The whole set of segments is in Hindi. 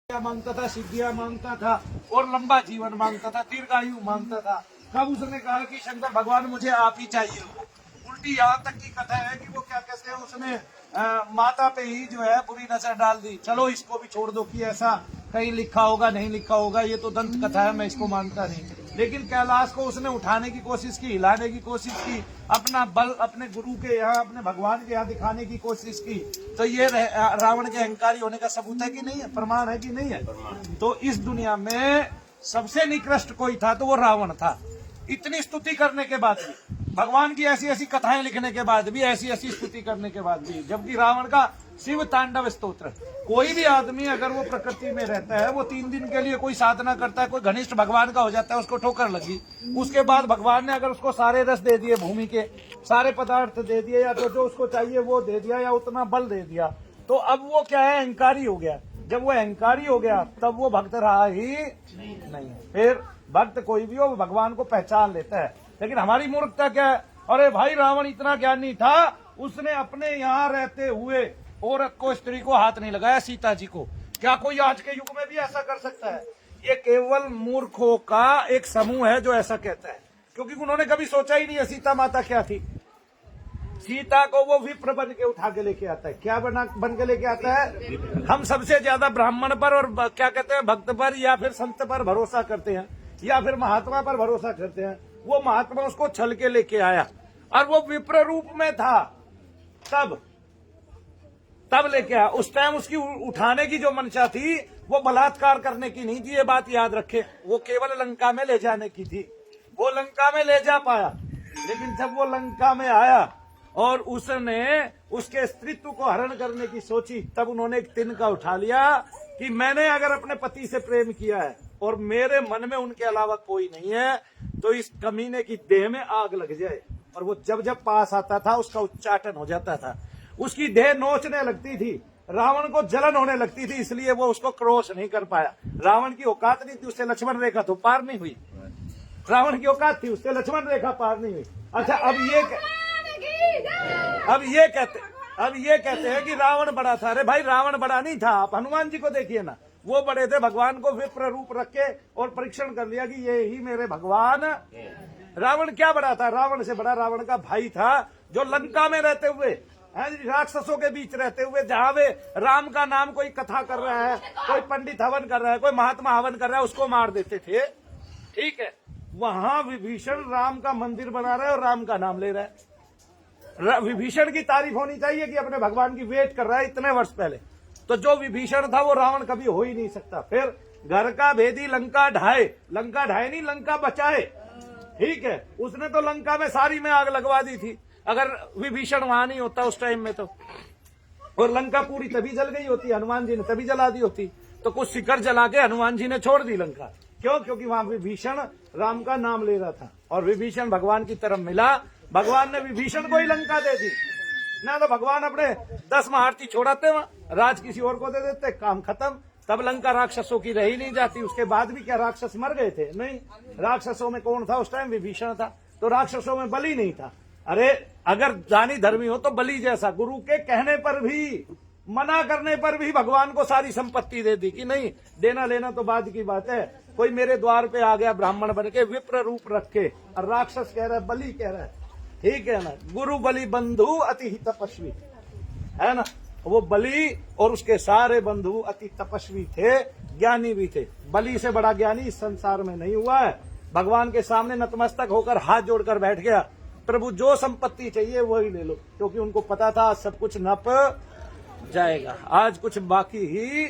मांगता था, सिद्धियां मांगता था और लंबा जीवन मांगता था, दीर्घायु मांगता था। तब उसने कहा कि शंकर भगवान मुझे आप ही चाहिए। उल्टी यहाँ तक की कथा है कि वो क्या कहते हैं, उसने माता पे ही जो है बुरी नजर डाल दी। चलो इसको भी छोड़ दो कि ऐसा कहीं लिखा होगा, नहीं लिखा होगा, ये तो दंत कथा है, मैं इसको मानता नहीं। लेकिन कैलाश को उसने उठाने की कोशिश की, हिलाने की कोशिश की, अपना बल अपने गुरु के यहाँ, अपने भगवान के यहाँ दिखाने की कोशिश की। तो ये रावण के अहंकारी होने का सबूत है कि नहीं है, प्रमाण है कि नहीं है। तो इस दुनिया में सबसे निकृष्ट कोई था तो वो रावण था। इतनी स्तुति करने के बाद भी, भगवान की ऐसी ऐसी कथाएं लिखने के बाद भी, ऐसी ऐसी स्तुति करने के बाद भी, जबकि रावण का शिव तांडव स्तोत्र, कोई भी आदमी अगर वो प्रकृति में रहता है, वो 3 दिन के लिए कोई साधना करता है, कोई घनिष्ठ भगवान का हो जाता है, उसको ठोकर लगी, उसके बाद भगवान ने अगर उसको सारे रस दे दिए, भूमि के सारे पदार्थ दे दिए, या तो जो उसको चाहिए वो दे दिया, या उतना बल दे दिया, तो अब वो क्या है, अहंकारी हो गया। जब वो अहंकारी हो गया तब वो भक्त रहा ही नहीं। फिर भक्त कोई भी हो वो भगवान को पहचान लेता है। लेकिन हमारी मूर्खता क्या है, अरे भाई रावण इतना ज्ञानी था, उसने अपने यहाँ रहते हुए औरत को, स्त्री को हाथ नहीं लगाया, सीता जी को। क्या कोई आज के युग में भी ऐसा कर सकता है? ये केवल मूर्खों का एक समूह है जो ऐसा कहता है, क्योंकि उन्होंने कभी सोचा ही नहीं है सीता माता क्या थी। सीता को वो विप्र बन के उठा के लेके आता है। क्या बन के लेके आता है? हम सबसे ज्यादा ब्राह्मण पर और क्या कहते हैं, भक्त पर या फिर संत पर भरोसा करते हैं, या फिर महात्मा पर भरोसा करते हैं। वो महात्मा उसको छल के लेके आया और वो विप्र रूप में था, तब लेके आया। उस टाइम उसकी उठाने की जो मंशा थी वो बलात्कार करने की नहीं थी, ये बात याद रखे। वो केवल लंका में ले जाने की थी। वो लंका में ले जा पाया, लेकिन जब वो लंका में आया और उसने उसके स्त्रीत्व को हरण करने की सोची, तब उन्होंने एक तिनका उठा लिया कि मैंने अगर अपने पति से प्रेम किया है और मेरे मन में उनके अलावा कोई नहीं है, तो इस कमीने की देह में आग लग जाए। और वो जब जब पास आता था उसका उच्चाटन हो जाता था, उसकी देह नोचने लगती थी, रावण को जलन होने लगती थी, इसलिए वो उसको क्रॉस नहीं कर पाया। रावण की औकात नहीं थी, उससे लक्ष्मण रेखा तो पार नहीं हुई। रावण की औकात थी, उससे लक्ष्मण रेखा पार नहीं हुई। अच्छा, अब ये कहते हैं कि रावण बड़ा था। अरे भाई, रावण बड़ा नहीं था। आप हनुमान जी को देखिए ना, वो बड़े थे। भगवान को विप्र रूप रख के और परीक्षण कर लिया कि ये ही मेरे भगवान। रावण क्या बड़ा था? रावण से बड़ा रावण का भाई था, जो लंका में रहते हुए, राक्षसों के बीच रहते हुए, जहां वे राम का नाम कोई कथा कर रहा है, कोई पंडित हवन कर रहा है, कोई महात्मा हवन कर रहा है, उसको मार देते थे। ठीक है, वहां विभीषण राम का मंदिर बना रहा है और राम का नाम ले रहा है। विभीषण की तारीफ होनी चाहिए कि अपने भगवान की वेट कर रहा है इतने वर्ष पहले। तो जो विभीषण था वो रावण कभी हो ही नहीं सकता। फिर घर का भेदी लंका ढाए, लंका ढाए नहीं, लंका बचाए। ठीक है, उसने तो लंका में सारी में आग लगवा दी थी, अगर विभीषण वहां नहीं होता उस टाइम में तो। और लंका पूरी तभी जल गई होती, हनुमान जी ने तभी जला दी होती। तो कुछ शिखर जला के हनुमान जी ने छोड़ दी लंका। क्यों? क्योंकि वहां विभीषण राम का नाम ले रहा था और विभीषण भगवान की तरफ मिला। भगवान ने विभीषण को ही लंका दे दी ना, तो भगवान अपने 10 महारथी छोड़ाते, वहां राज किसी और को दे देते, काम खत्म। तब लंका राक्षसों की रही नहीं जाती। उसके बाद भी क्या राक्षस मर गए थे? नहीं, राक्षसों में कौन था उस टाइम? विभीषण था। तो राक्षसों में बलि नहीं था। अरे अगर जानी धर्मी हो तो बलि जैसा, गुरु के कहने पर भी, मना करने पर भी भगवान को सारी संपत्ति दे दी कि नहीं, देना लेना तो बाद की बात है। कोई मेरे द्वार पे आ गया ब्राह्मण बन के, विप्र रूप रख के, और राक्षस कह रहा है, बलि कह रहा है। ठीक है ना, गुरु बलि बंधु अति ही तपस्वी, है ना। वो बलि और उसके सारे बंधु अति तपस्वी थे, ज्ञानी भी थे। बलि से बड़ा ज्ञानी इस संसार में नहीं हुआ है। भगवान के सामने नतमस्तक होकर हाथ जोड़कर बैठ गया, प्रभु जो संपत्ति चाहिए वही ले लो, क्योंकि उनको पता था सब कुछ नप जाएगा, आज कुछ बाकी ही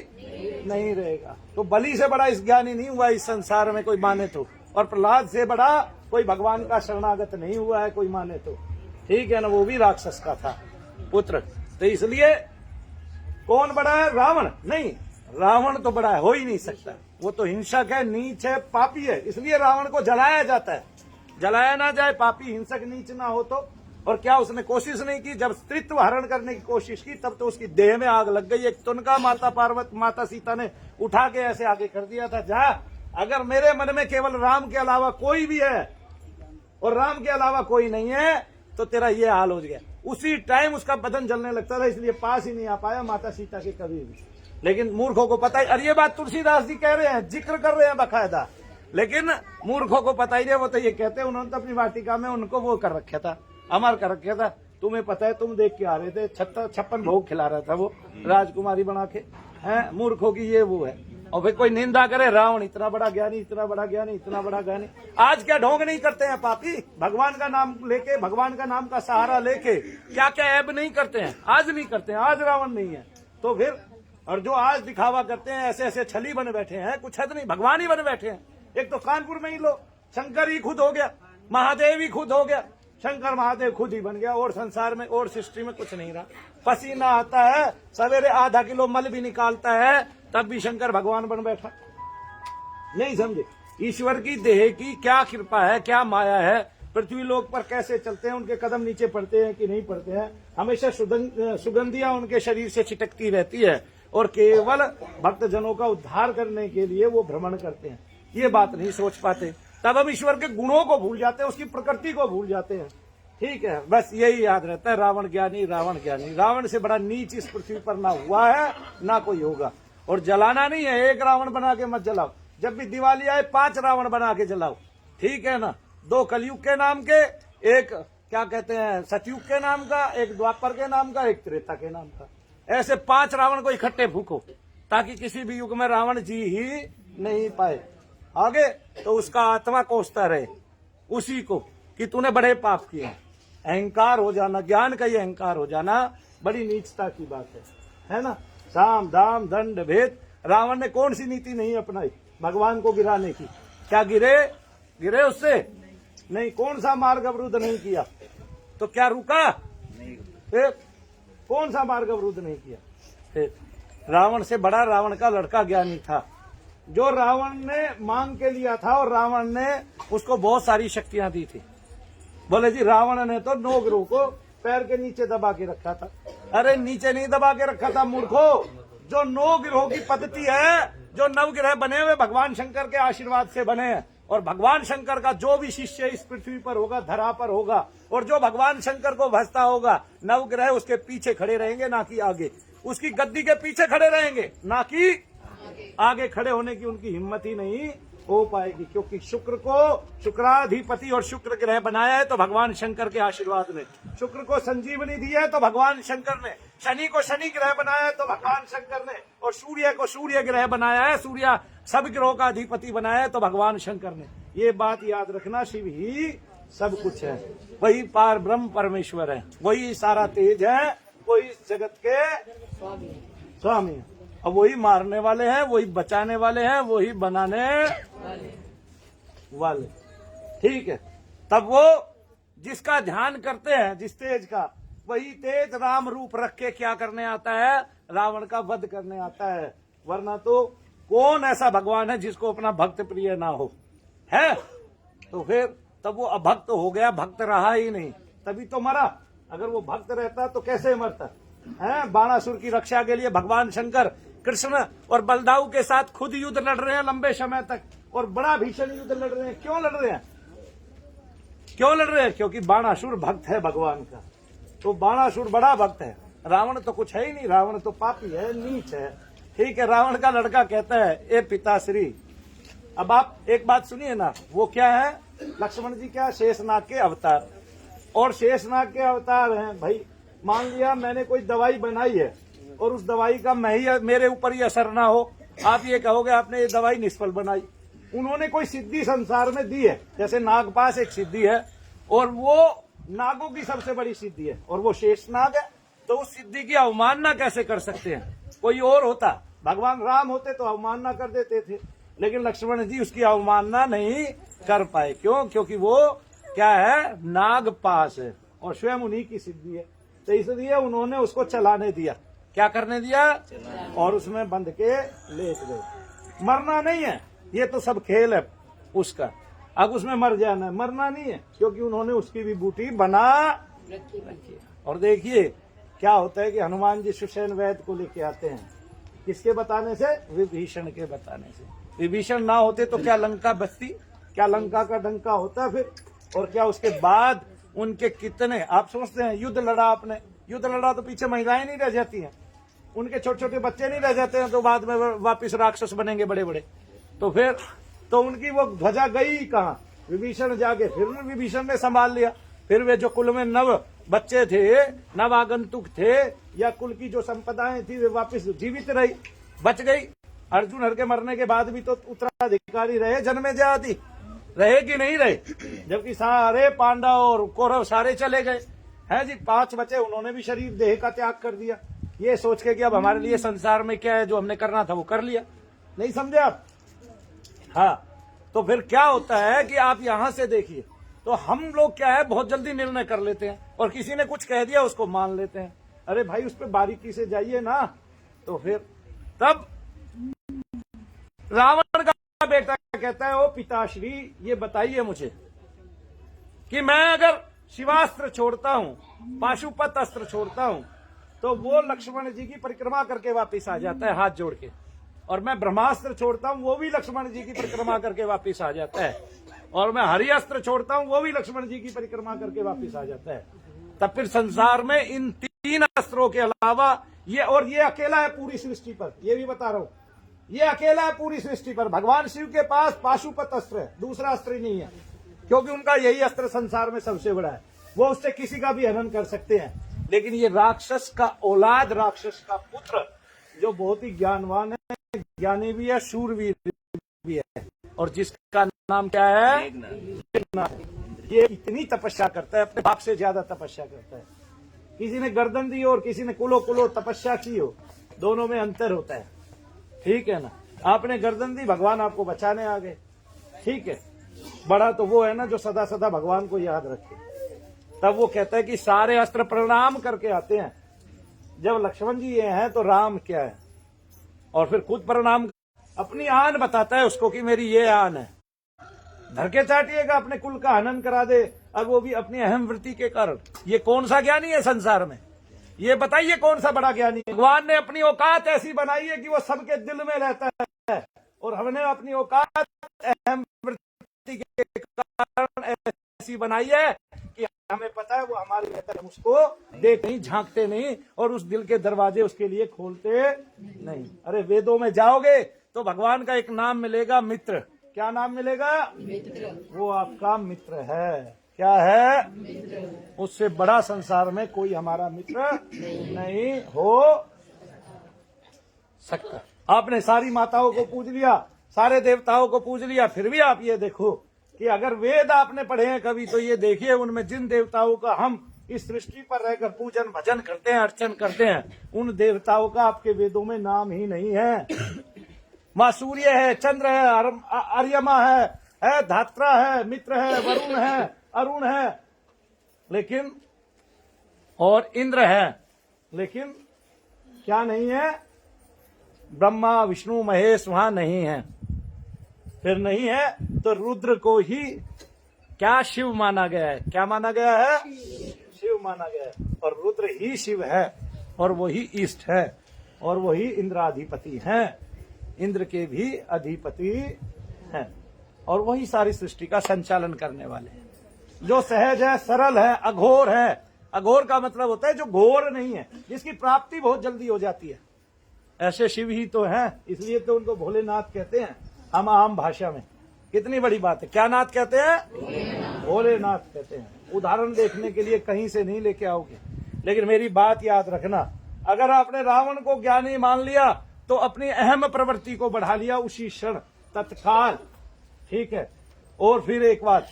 नहीं रहेगा। तो बलि से बड़ा इस ज्ञानी नहीं हुआ इस संसार में कोई माने तो, और प्रहलाद से बड़ा कोई भगवान का शरणागत नहीं हुआ है कोई माने तो। ठीक है ना, वो भी राक्षस का था पुत्र। तो इसलिए कौन बड़ा है? रावण नहीं, रावण तो बड़ा हो ही नहीं सकता। वो तो हिंसक है, नीच है, पापी है, इसलिए रावण को जलाया जाता है। जलाया ना जाए, पापी हिंसक नीच ना हो तो। और क्या उसने कोशिश नहीं की? जब स्त्रीत्व हरण करने की कोशिश की तब तो उसकी देह में आग लग गई। एक तुनका माता सीता ने उठा के ऐसे आगे कर दिया था, जा, अगर मेरे मन में केवल राम के अलावा कोई भी है और राम के अलावा कोई नहीं है तो तेरा ये हाल हो गया। उसी टाइम उसका बदन जलने लगता था, इसलिए पास ही नहीं आ पाया माता सीता के कभी भी। लेकिन मूर्खों को पता ही, अरे ये बात तुलसीदास जी कह रहे हैं, जिक्र कर रहे हैं बकायदा, लेकिन मूर्खों को पता ही नहीं। वो तो ये कहते हैं उन्होंने तो अपनी वाटिका में उनको वो कर रखा था, अमर कर रखा था। तुम्हें पता है, तुम देख के आ रहे थे, 56 भोग खिला रहा था वो राजकुमारी बना के। हैं मूर्खों की ये वो है। और फिर कोई निंदा करे, रावण इतना बड़ा ज्ञानी, इतना बड़ा ज्ञानी, इतना बड़ा ज्ञानी। आज क्या ढोंग नहीं करते हैं पापी, भगवान का नाम लेके, भगवान का नाम का सहारा लेके क्या क्या ऐब नहीं करते हैं, आज नहीं करते हैं। आज रावण नहीं है तो फिर, और जो आज दिखावा करते हैं, ऐसे ऐसे छली बने बैठे हैं, कुछ हद नहीं, भगवान ही बने बैठे हैं। एक तो कानपुर में ही लो, शंकर ही खुद हो गया, महादेव ही खुद हो गया, शंकर महादेव खुद ही बन गया, और संसार में और सृष्टि में कुछ नहीं रहा। पसीना आता है, सवेरे आधा किलो मल भी निकालता है, तब भी शंकर भगवान बन बैठा। नहीं समझे, ईश्वर की देह की क्या कृपा है, क्या माया है, पृथ्वी लोक पर कैसे चलते हैं, उनके कदम नीचे पड़ते हैं कि नहीं पड़ते हैं, हमेशा सुगंधियां उनके शरीर से छिटकती रहती है, और केवल भक्तजनों का उद्धार करने के लिए वो भ्रमण करते हैं। ये बात नहीं सोच पाते, तब हम ईश्वर के गुणों को भूल जाते हैं, उसकी प्रकृति को भूल जाते हैं। ठीक है, बस यही याद रहता है, रावण ज्ञानी, रावण ज्ञानी। रावण से बड़ा नीच इस पृथ्वी पर ना हुआ है, ना कोई होगा। और जलाना नहीं है, एक रावण बना के मत जलाओ, जब भी दिवाली आए 5 रावण बना के जलाओ, ठीक है ना। 2 कलयुग के नाम के, एक क्या कहते हैं सतयुग के नाम का, एक द्वापर के नाम का, एक त्रेता के नाम का। ऐसे 5 रावण को इकट्ठे फूको, ताकि किसी भी युग में रावण जी ही नहीं पाए। आगे तो उसका आत्मा कोसता रहे उसी को कि तूने बड़े पाप किए। अहंकार हो जाना, ज्ञान का ही अहंकार हो जाना बड़ी नीचता की बात है ना। साम दाम दंड भेद, रावण ने कौन सी नीति नहीं अपनाई भगवान को गिराने की? क्या गिरे उससे? नहीं। कौन सा मार्ग अवरुद्ध नहीं किया? तो क्या रुका? फिर कौन सा मार्ग अवरुद्ध नहीं किया? फिर रावण से बड़ा रावण का लड़का ज्ञानी था, जो रावण ने मांग के लिया था, और रावण ने उसको बहुत सारी शक्तियां दी थी। बोले जी रावण ने तो 9 ग्रहों को पैर के नीचे दबा के रखा था। अरे नीचे नहीं दबा के रखा था मूर्खो, जो 9 ग्रहों की पद्धति है, जो 9 ग्रह बने हुए भगवान शंकर के आशीर्वाद से बने हैं, और भगवान शंकर का जो भी शिष्य इस पृथ्वी पर होगा, धरा पर होगा, और जो भगवान शंकर को भजता होगा, 9 ग्रह उसके पीछे खड़े रहेंगे, ना कि आगे। उसकी गद्दी के पीछे खड़े रहेंगे, ना कि आगे खड़े होने की उनकी हिम्मत ही नहीं हो पाएगी। क्योंकि शुक्र को शुक्राधिपति और शुक्र ग्रह बनाया है तो भगवान शंकर के आशीर्वाद ने, शुक्र को संजीवनी दी है तो भगवान शंकर ने, शनि को शनि ग्रह बनाया है तो भगवान शंकर ने, और सूर्य को सूर्य ग्रह बनाया है, सूर्य सब ग्रहों का अधिपति बनाया है तो भगवान शंकर ने। ये बात याद रखना, शिव ही सब कुछ है, वही पार ब्रह्म परमेश्वर है, वही सारा तेज है, वही जगत के स्वामी है। अब वही मारने वाले हैं, वही बचाने वाले हैं, वही बनाने वाले। ठीक है, तब वो जिसका ध्यान करते हैं, जिस तेज का, वही तेज राम रूप रख के क्या करने आता है? रावण का वध करने आता है। वरना तो कौन ऐसा भगवान है जिसको अपना भक्त प्रिय ना हो? है तो फिर तब वो अभक्त हो गया, भक्त रहा ही नहीं, तभी तो मरा। अगर वो भक्त रहता तो कैसे मरता है? बाणासुर की रक्षा के लिए भगवान शंकर कृष्ण और बलदाऊ के साथ खुद युद्ध लड़ रहे हैं लंबे समय तक, और बड़ा भीषण युद्ध लड़ रहे हैं। क्यों लड़ रहे हैं? क्यों लड़ रहे हैं? क्योंकि बाणासुर भक्त है भगवान का, तो बाणासुर बड़ा भक्त है। रावण तो कुछ है ही नहीं, रावण तो पापी है, नीच है। ठीक है, रावण का लड़का कहता है, ए पिताश्री, अब आप एक बात सुनिए ना, वो क्या है? लक्ष्मण जी क्या? शेषनाग के अवतार। और शेषनाग के अवतार हैं भाई। मान लिया मैंने कोई दवाई बनाई है, और उस दवाई का मेरे ऊपर ही असर ना हो, आप ये कहोगे आपने ये दवाई निष्फल बनाई। उन्होंने कोई सिद्धि संसार में दी है, जैसे नागपाश एक सिद्धि है, और वो नागों की सबसे बड़ी सिद्धि है, और वो शेषनाग है, तो उस सिद्धि की अवमानना कैसे कर सकते हैं? कोई और होता, भगवान राम होते तो अवमानना कर देते थे, लेकिन लक्ष्मण जी उसकी अवमानना नहीं कर पाए। क्यों? क्योंकि वो क्या है? नागपाश है, और स्वयं उन्हीं की सिद्धि है, तो इसलिए उन्होंने उसको चलाने दिया। क्या करने दिया? और उसमें बंध के लेट गए। मरना नहीं है, ये तो सब खेल है उसका। अब उसमें मर जाना है, मरना नहीं है, क्योंकि उन्होंने उसकी भी बूटी बना रखी। और देखिए क्या होता है कि हनुमान जी सुषेण वैद्य को लेके आते हैं, किसके बताने से? विभीषण के बताने से। विभीषण ना होते तो क्या लंका बचती? क्या लंका का डंका होता फिर? और क्या उसके बाद उनके कितने, आप सोचते हैं युद्ध लड़ा आपने, युद्ध लड़ा तो पीछे महिलाएं नहीं रह जाती हैं? उनके छोटे छोटे बच्चे नहीं रह जाते हैं तो बाद में वापिस राक्षस बनेंगे बड़े बड़े। तो फिर तो उनकी वो ध्वजा गई कहाँ, विभीषण जाके फिर विभीषण ने संभाल लिया। फिर वे जो कुल में नव बच्चे थे, नव आगंतुक थे, या कुल की जो संपदाएं थी वे वापिस जीवित रही, बच गई। अर्जुन हर के मरने के बाद भी तो उत्तराधिकारी रहे, जन्मेजय आदि रहे कि नहीं रहे, जबकि सारे पांडव और कौरव सारे चले गए हैं जी। 5 बचे, उन्होंने भी शरीर देह का त्याग कर दिया, ये सोच के कि अब हमारे लिए संसार में क्या है, जो हमने करना था वो कर लिया। नहीं समझे आप? हाँ, तो फिर क्या होता है कि आप यहां से देखिए, तो हम लोग क्या है बहुत जल्दी निर्णय कर लेते हैं, और किसी ने कुछ कह दिया उसको मान लेते हैं। अरे भाई उस पर बारीकी से जाइए ना। तो फिर तब रावण का बेटा कहता है, ओ पिताश्री ये बताइए मुझे कि मैं अगर शिवास्त्र छोड़ता हूं, पाशुपत अस्त्र छोड़ता हूं, तो वो लक्ष्मण जी की परिक्रमा करके वापिस आ जाता है हाथ जोड़ के, और मैं ब्रह्मास्त्र छोड़ता हूं वो भी लक्ष्मण जी की परिक्रमा करके वापिस आ जाता है, और मैं हरि अस्त्र छोड़ता हूं वो भी लक्ष्मण जी की परिक्रमा करके वापिस आ जाता है। तब फिर संसार में इन 3 अस्त्रों के अलावा ये, और ये अकेला है पूरी सृष्टि पर, ये भी बता रहा हूं, ये अकेला है पूरी सृष्टि पर। भगवान शिव के पास पाशुपत अस्त्र है, दूसरा अस्त्र ही नहीं है, क्योंकि उनका यही अस्त्र संसार में सबसे बड़ा है। वो उससे किसी का भी हनन कर सकते हैं। लेकिन ये राक्षस का औलाद, राक्षस का पुत्र, जो बहुत ही ज्ञानवान है, ज्ञानी भी है, शूरवीर भी है, और जिसका नाम क्या है, ये इतनी तपस्या करता है, अपने बाप से ज्यादा तपस्या करता है। किसी ने गर्दन दी और किसी ने कुलो कुलो तपस्या की हो, दोनों में अंतर होता है, ठीक है ना। आपने गर्दन दी, भगवान आपको बचाने आ गए, ठीक है। बड़ा तो वो है ना जो सदा सदा भगवान को याद रखे। तब वो कहता है कि सारे अस्त्र प्रणाम करके आते हैं। जब लक्ष्मण जी ये हैं तो राम क्या है, और फिर खुद प्रणाम, अपनी आन बताता है उसको कि मेरी ये आन है। धर के चाटिएगा, अपने कुल का हनन करा दे, और वो भी अपनी अहम वृत्ति के कारण। ये कौन सा ज्ञानी है संसार में, ये बताइए कौन सा बड़ा ज्ञानी है? भगवान ने अपनी औकात ऐसी बनाई है कि वो सबके दिल में रहता है, और हमने अपनी औकात अहम वृत्ति के कारण ऐसी बनाई है कि हमें पता है वो हमारे बेहतर, हम उसको देख नहीं, झांकते नहीं, और उस दिल के दरवाजे उसके लिए खोलते नहीं। अरे वेदों में जाओगे तो भगवान का एक नाम मिलेगा, मित्र। क्या नाम मिलेगा? मित्र। वो आपका मित्र है। क्या है? मित्र। उससे बड़ा संसार में कोई हमारा मित्र नहीं हो सकता। आपने सारी माताओं को पूज लिया, सारे देवताओं को पूज लिया, फिर भी आप ये देखो कि अगर वेद आपने पढ़े हैं कभी, तो ये देखिए उनमें जिन देवताओं का हम इस सृष्टि पर रहकर पूजन भजन करते हैं, अर्चन करते हैं, उन देवताओं का आपके वेदों में नाम ही नहीं है। माँ सूर्य है, चंद्र है, अर्यमा है, धात्रा है, मित्र है, वरुण है, अरुण है, लेकिन और इंद्र है, लेकिन क्या नहीं है? ब्रह्मा विष्णु महेश वहां नहीं है। फिर नहीं है तो रुद्र को ही क्या शिव माना गया है? क्या माना गया है? शिव माना गया है। और रुद्र ही शिव है, और वही इष्ट है, और वही इंद्राधिपति हैं, इंद्र के भी अधिपति हैं, और वही सारी सृष्टि का संचालन करने वाले हैं। जो सहज है, सरल है, अघोर है। अघोर का मतलब होता है जो घोर नहीं है, जिसकी प्राप्ति बहुत जल्दी हो जाती है। ऐसे शिव ही तो हैं, इसलिए तो उनको भोलेनाथ कहते हैं हम आम भाषा में। कितनी बड़ी बात है। क्या नाथ कहते हैं? भोलेनाथ कहते हैं। उदाहरण देखने के लिए कहीं से नहीं लेके आओगे, लेकिन मेरी बात याद रखना, अगर आपने रावण को ज्ञानी मान लिया तो अपनी अहम प्रवृत्ति को बढ़ा लिया उसी क्षण, तत्काल, ठीक है। और फिर एक बात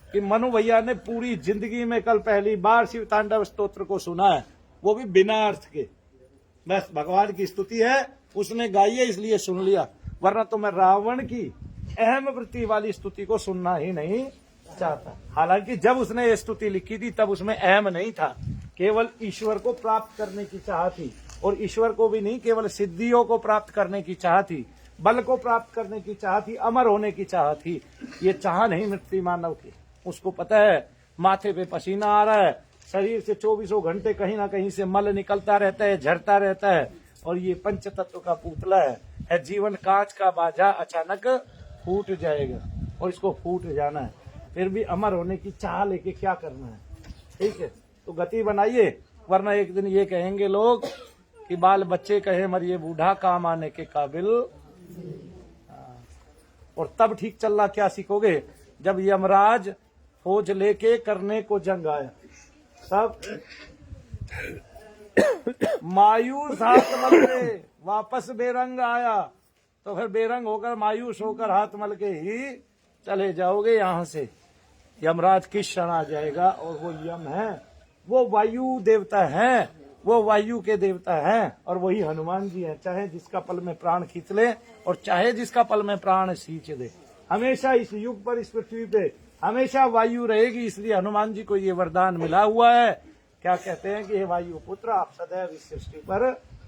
कि मनु भैया ने पूरी जिंदगी में कल पहली बार शिव तांडव स्तोत्र को सुना है, वो भी बिना अर्थ के। बस भगवान की स्तुति है, उसने गाई है इसलिए सुन लिया, वरना तो मैं रावण की अहम वृत्ति वाली स्तुति को सुनना ही नहीं चाहता। हालांकि जब उसने ये स्तुति लिखी थी तब उसमें अहम नहीं था, केवल ईश्वर को प्राप्त करने की चाह थी, और ईश्वर को भी नहीं, केवल सिद्धियों को प्राप्त करने की चाह थी, बल को प्राप्त करने की चाह थी, अमर होने की चाह थी। ये चाह नहीं मिटती मानव की। उसको पता है माथे पे पसीना आ रहा है, शरीर से 24 घंटे कहीं ना कहीं से मल निकलता रहता है, झड़ता रहता है, और ये पंच तत्व का पुतला है जीवन कांच का बाजा, अचानक फूट जाएगा, और इसको फूट जाना है। फिर भी अमर होने की चाह लेके क्या करना है, ठीक है। तो गति बनाइए, वरना एक दिन ये कहेंगे लोग कि बाल बच्चे कहे मरिए बूढ़ा काम आने के काबिल। और तब ठीक चलना क्या सीखोगे जब यमराज फौज लेके करने को जंग आया, सब मायूस हाथ मल के वापस बेरंग आया, तो फिर बेरंग होकर मायूस होकर हाथ मल के ही चले जाओगे यहां से। यमराज किस क्षण आ जाएगा, और वो यम है, वो वायु देवता है, वो वायु के देवता हैं, और वही हनुमान जी हैं। चाहे जिसका पल में प्राण खींच ले और चाहे जिसका पल में प्राण सींच दे, हमेशा इस युग पर, इस पृथ्वी पे हमेशा वायु रहेगी। इसलिए हनुमान जी को ये वरदान मिला हुआ है। क्या कहते हैं कि हे वायु पुत्र, आप सदैव इस सृष्टि पर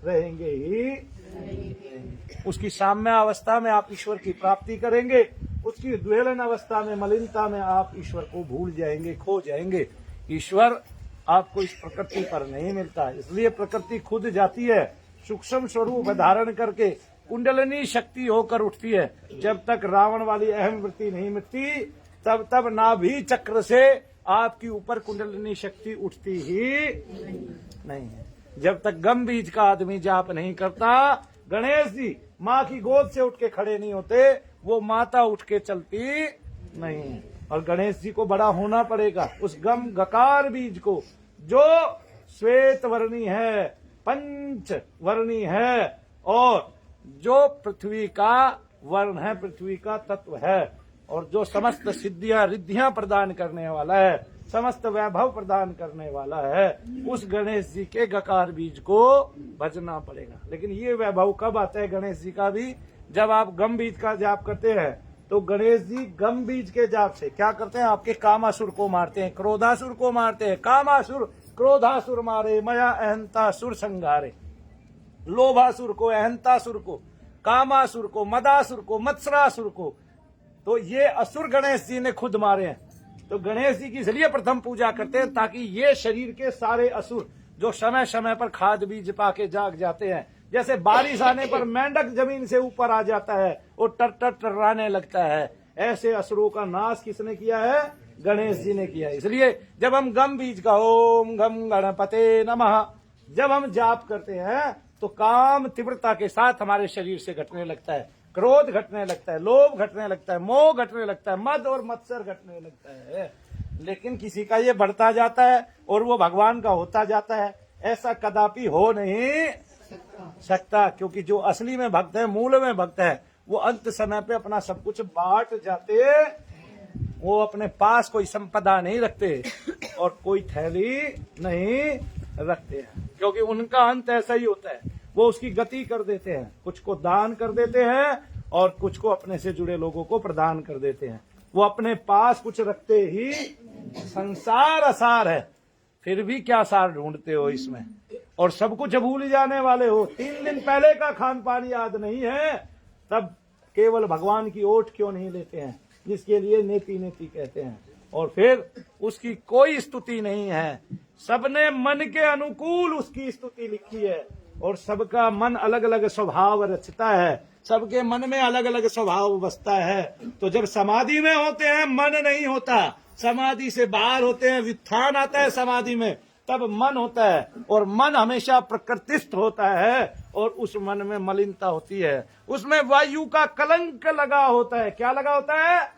रहेंगे ही। उसकी साम्य अवस्था में आप ईश्वर की प्राप्ति करेंगे, उसकी द्वेलन अवस्था में, मलिनता में आप ईश्वर को भूल जाएंगे, खो जाएंगे। ईश्वर आपको इस प्रकृति पर नहीं मिलता, इसलिए प्रकृति खुद जाती है, सूक्ष्म स्वरूप धारण करके कुंडलिनी शक्ति होकर उठती है। जब तक रावण वाली अहम वृत्ति नहीं मिटती, तब तब नाभि चक्र से आपकी ऊपर कुंडलिनी शक्ति उठती ही नहीं है। जब तक गम बीज का आदमी जाप नहीं करता, गणेश जी माँ की गोद से उठ के खड़े नहीं होते, वो माता उठ के चलती नहीं है। और गणेश जी को बड़ा होना पड़ेगा उस गम गकार बीज को, जो श्वेत वर्णी है, पंच वर्णी है, और जो पृथ्वी का वर्ण है, पृथ्वी का तत्व है, और जो समस्त सिद्धियां रिद्धियां प्रदान करने वाला है, समस्त वैभव प्रदान करने वाला है, उस गणेश जी के गकार बीज को भजना पड़ेगा। लेकिन ये वैभव कब आता है गणेश जी का भी? जब आप गम बीज का जाप करते हैं, तो गणेश जी गम बीज के जाप से क्या करते हैं? आपके कामासुर को मारते हैं, क्रोधासुर को मारते हैं। कामासुर क्रोधासुर मारे, मया अहंतासुर संघारे। लोभासुर को, अहंतासुर को, कामासुर को, मदासुर को, मत्सरासुर को, तो ये असुर गणेश जी ने खुद मारे हैं। तो गणेश जी की इसलिए प्रथम पूजा करते हैं, ताकि ये शरीर के सारे असुर जो समय समय पर खाद बीज पाके जाग जाते हैं, जैसे बारिश आने पर मेंढक जमीन से ऊपर आ जाता है और टर टर टर्राने लगता है, ऐसे असुरों का नाश किसने किया है? गणेश जी ने किया। इसलिए जब हम गम बीज का ओम गम गणपते नमः जब हम जाप करते हैं, तो काम तीव्रता के साथ हमारे शरीर से घटने लगता है, क्रोध घटने लगता है, लोभ घटने लगता है, मोह घटने लगता है, मद और मत्सर घटने लगता है। लेकिन किसी का ये बढ़ता जाता है और वो भगवान का होता जाता है, ऐसा कदापि हो नहीं सकता। क्योंकि जो असली में भक्त है, मूल में भक्त है, वो अंत समय पे अपना सब कुछ बांट जाते, वो अपने पास कोई संपदा नहीं रखते और कोई थैली नहीं रखते हैं, क्योंकि उनका अंत ऐसा ही होता है। वो उसकी गति कर देते हैं, कुछ को दान कर देते हैं और कुछ को अपने से जुड़े लोगों को प्रदान कर देते हैं। वो अपने पास कुछ रखते ही संसार असार है, फिर भी क्या सार ढूंढते हो इसमें, और सब कुछ भूल जाने वाले हो। 3 दिन पहले का खान पान याद नहीं है, तब केवल भगवान की ओट क्यों नहीं लेते हैं, जिसके लिए नेति नेति कहते हैं, और फिर उसकी कोई स्तुति नहीं है। सबने मन के अनुकूल उसकी स्तुति लिखी है, और सबका मन अलग अलग स्वभाव रचता है, सबके मन में अलग अलग स्वभाव बसता है। तो जब समाधि में होते हैं मन नहीं होता, समाधि से बाहर होते हैं, व्युत्थान आता है समाधि में, तब मन होता है, और मन हमेशा प्रकृतिस्थ होता है, और उस मन में मलिनता होती है, उसमें वायु का कलंक लगा होता है। क्या लगा होता है?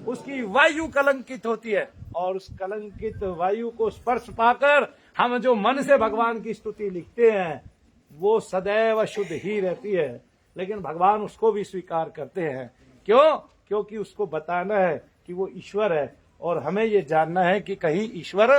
उसकी वायु कलंकित होती है, और उस कलंकित वायु को स्पर्श पाकर हम जो मन से भगवान की स्तुति लिखते हैं, वो सदैव शुद्ध ही रहती है। लेकिन भगवान उसको भी स्वीकार करते हैं। क्यों? क्योंकि उसको बताना है कि वो ईश्वर है, और हमें ये जानना है कि कहीं ईश्वर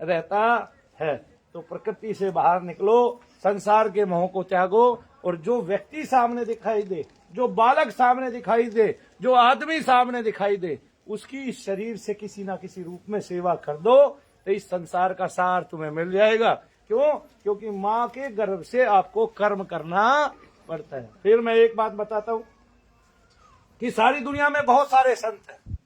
रहता है। तो प्रकृति से बाहर निकलो, संसार के मोह को त्यागो, और जो व्यक्ति सामने दिखाई दे, जो बालक सामने दिखाई दे, जो आदमी सामने दिखाई दे, उसकी इस शरीर से किसी ना किसी रूप में सेवा कर दो, तो इस संसार का सार तुम्हें मिल जाएगा। क्यों? क्योंकि माँ के गर्भ से आपको कर्म करना पड़ता है। फिर मैं एक बात बताता हूं कि सारी दुनिया में बहुत सारे संत हैं,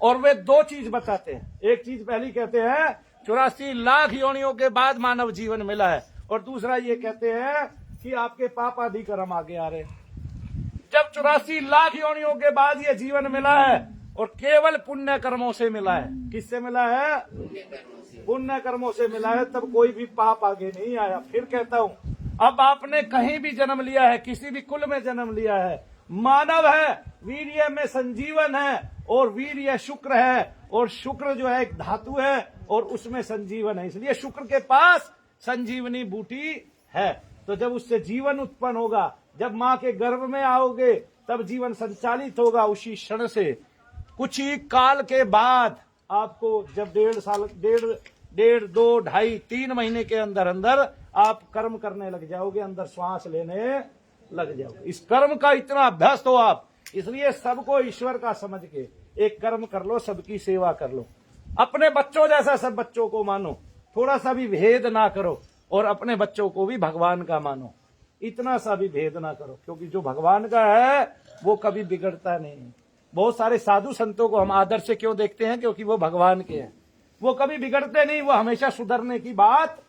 और वे 2 चीज बताते हैं। एक चीज पहली कहते हैं 84 लाख योनियों के बाद मानव जीवन मिला है, और दूसरा ये कहते हैं कि आपके पाप आदि कर्म आगे आ रहे हैं। जब 84 लाख योनियों के बाद ये जीवन मिला है, और केवल पुण्य कर्मों से मिला है, किससे मिला है? पुण्य कर्मों से मिला है, तब कोई भी पाप आगे नहीं आया। फिर कहता हूं, अब आपने कहीं भी जन्म लिया है, किसी भी कुल में जन्म लिया है, मानव है, वीर्य में संजीवन है, और वीर्य शुक्र है, और शुक्र जो है एक धातु है, और उसमें संजीवन है, इसलिए शुक्र के पास संजीवनी बूटी है। तो जब उससे जीवन उत्पन्न होगा, जब मां के गर्भ में आओगे, तब जीवन संचालित होगा। उसी क्षण से कुछ ही काल के बाद आपको जब 1.5 साल, 1.5, 2, 2.5, 3 महीने के अंदर अंदर आप कर्म करने लग जाओगे, अंदर श्वास लेने लग जाओगे। इस कर्म का इतना अभ्यस्त हो आप, इसलिए सबको ईश्वर का समझ के एक कर्म कर लो, सबकी सेवा कर लो, अपने बच्चों जैसा सब बच्चों को मानो, थोड़ा सा भी भेद ना करो, और अपने बच्चों को भी भगवान का मानो, इतना सा भी भेद ना करो, क्योंकि जो भगवान का है वो कभी बिगड़ता नहीं। बहुत सारे साधु संतों को हम आदर से क्यों देखते हैं? क्योंकि वो भगवान के हैं, वो कभी बिगड़ते नहीं, वो हमेशा सुधरने की बात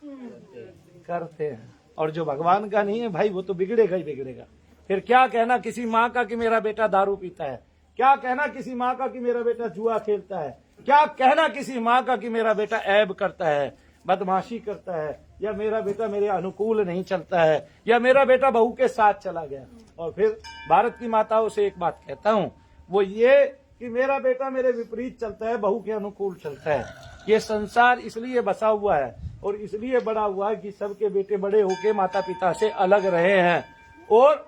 करते हैं। और जो भगवान का नहीं है भाई, वो तो बिगड़ेगा ही बिगड़ेगा। फिर क्या कहना किसी माँ का कि मेरा बेटा दारू पीता है, क्या कहना किसी माँ का कि मेरा बेटा जुआ खेलता है, क्या कहना किसी माँ का कि मेरा बेटा ऐब करता है, बदमाशी करता है, या मेरा बेटा मेरे अनुकूल नहीं चलता है, या मेरा बेटा बहू के साथ चला गया। और फिर भारत की माताओं से एक बात कहता हूँ, वो ये कि मेरा बेटा मेरे विपरीत चलता है, बहू के अनुकूल चलता है। ये संसार इसलिए बसा हुआ है और इसलिए बड़ा हुआ है कि सबके बेटे बड़े होके माता पिता से अलग रहे हैं, और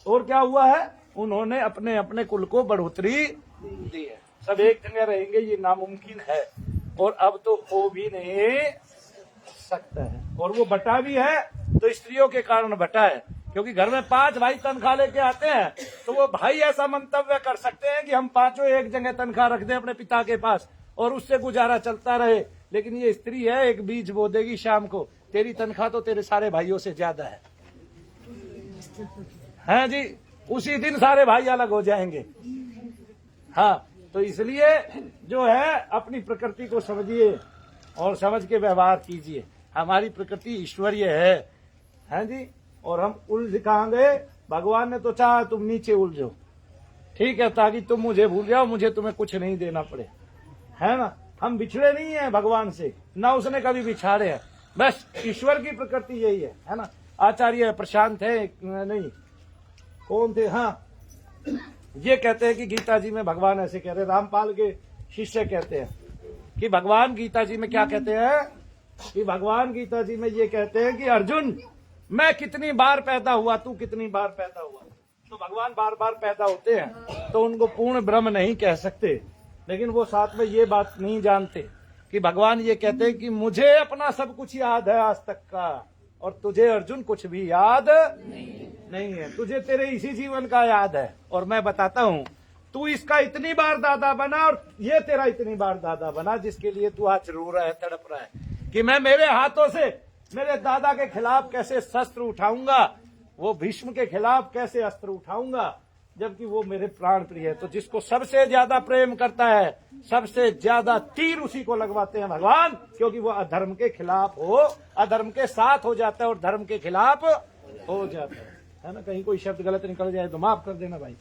क्या हुआ है, उन्होंने अपने अपने कुल को बढ़ोतरी दी है। सब एक जगह रहेंगे ये नामुमकिन है, और अब तो हो भी नहीं सकता है। और वो बटा भी है तो स्त्रियों के कारण बटा है, क्योंकि घर में 5 भाई तनख्वाह लेके आते हैं, तो वो भाई ऐसा मंतव्य कर सकते हैं कि हम 5 एक जगह तनख्वाह रख दें अपने पिता के पास और उससे गुजारा चलता रहे। लेकिन ये स्त्री है, एक बीज बो देगी शाम को, तेरी तनख्वाह तो तेरे सारे भाइयों से ज्यादा है। हैं जी, उसी दिन सारे भाई अलग हो जाएंगे। हाँ, तो इसलिए जो है अपनी प्रकृति को समझिए और समझ के व्यवहार कीजिए। हमारी प्रकृति ईश्वरीय है जी, और हम उलझ कहाँ गए? भगवान ने तो चाहा तुम नीचे उलझो, ठीक है, ताकि तुम मुझे भूल जाओ, मुझे तुम्हें कुछ नहीं देना पड़े, है ना। हम बिछड़े नहीं है भगवान से, ना उसने कभी बिछाड़े हैं। बस ईश्वर की प्रकृति यही है ना। आचार्य प्रशांत है नहीं, कौन थे, हाँ, ये कहते हैं कि गीता जी में भगवान ऐसे कह रहे, रामपाल के शिष्य कहते हैं कि भगवान गीता जी में क्या कहते हैं, कि भगवान गीता जी में ये कहते हैं कि अर्जुन, मैं कितनी बार पैदा हुआ, तू कितनी बार पैदा हुआ। तो भगवान बार बार पैदा होते हैं तो उनको पूर्ण ब्रह्म नहीं कह सकते, लेकिन वो साथ में ये बात नहीं जानते कि भगवान ये कहते हैं कि मुझे अपना सब कुछ याद है आज तक का, और तुझे अर्जुन कुछ भी याद नहीं है, तुझे तेरे इसी जीवन का याद है। और मैं बताता हूँ, तू इसका इतनी बार दादा बना और ये तेरा इतनी बार दादा बना, जिसके लिए तू आज रो रहा है, तड़प रहा है कि मैं मेरे हाथों से मेरे दादा के खिलाफ कैसे शस्त्र उठाऊंगा, वो भीष्म के खिलाफ कैसे अस्त्र उठाऊंगा, जबकि वो मेरे प्राण प्रिय है। तो जिसको सबसे ज्यादा प्रेम करता है, सबसे ज्यादा तीर उसी को लगवाते हैं भगवान, क्योंकि वो अधर्म के खिलाफ हो, अधर्म के साथ हो जाता है और धर्म के खिलाफ हो जाता है ना। कहीं कोई शब्द गलत निकल जाए तो माफ कर देना भाई,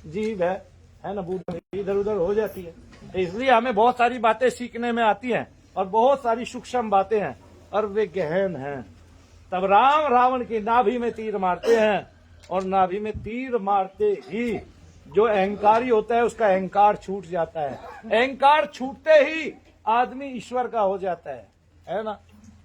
जीभ है ना, बूढ़ा इधर उधर हो जाती है। इसलिए हमें बहुत सारी बातें सीखने में आती हैं और बहुत सारी सूक्ष्म बातें हैं और वे गहन हैं। तब राम रावण की नाभि में तीर मारते हैं, और नाभि में तीर मारते ही जो अहंकारी होता है उसका अहंकार छूट जाता है। अहंकार छूटते ही आदमी ईश्वर का हो जाता है ना।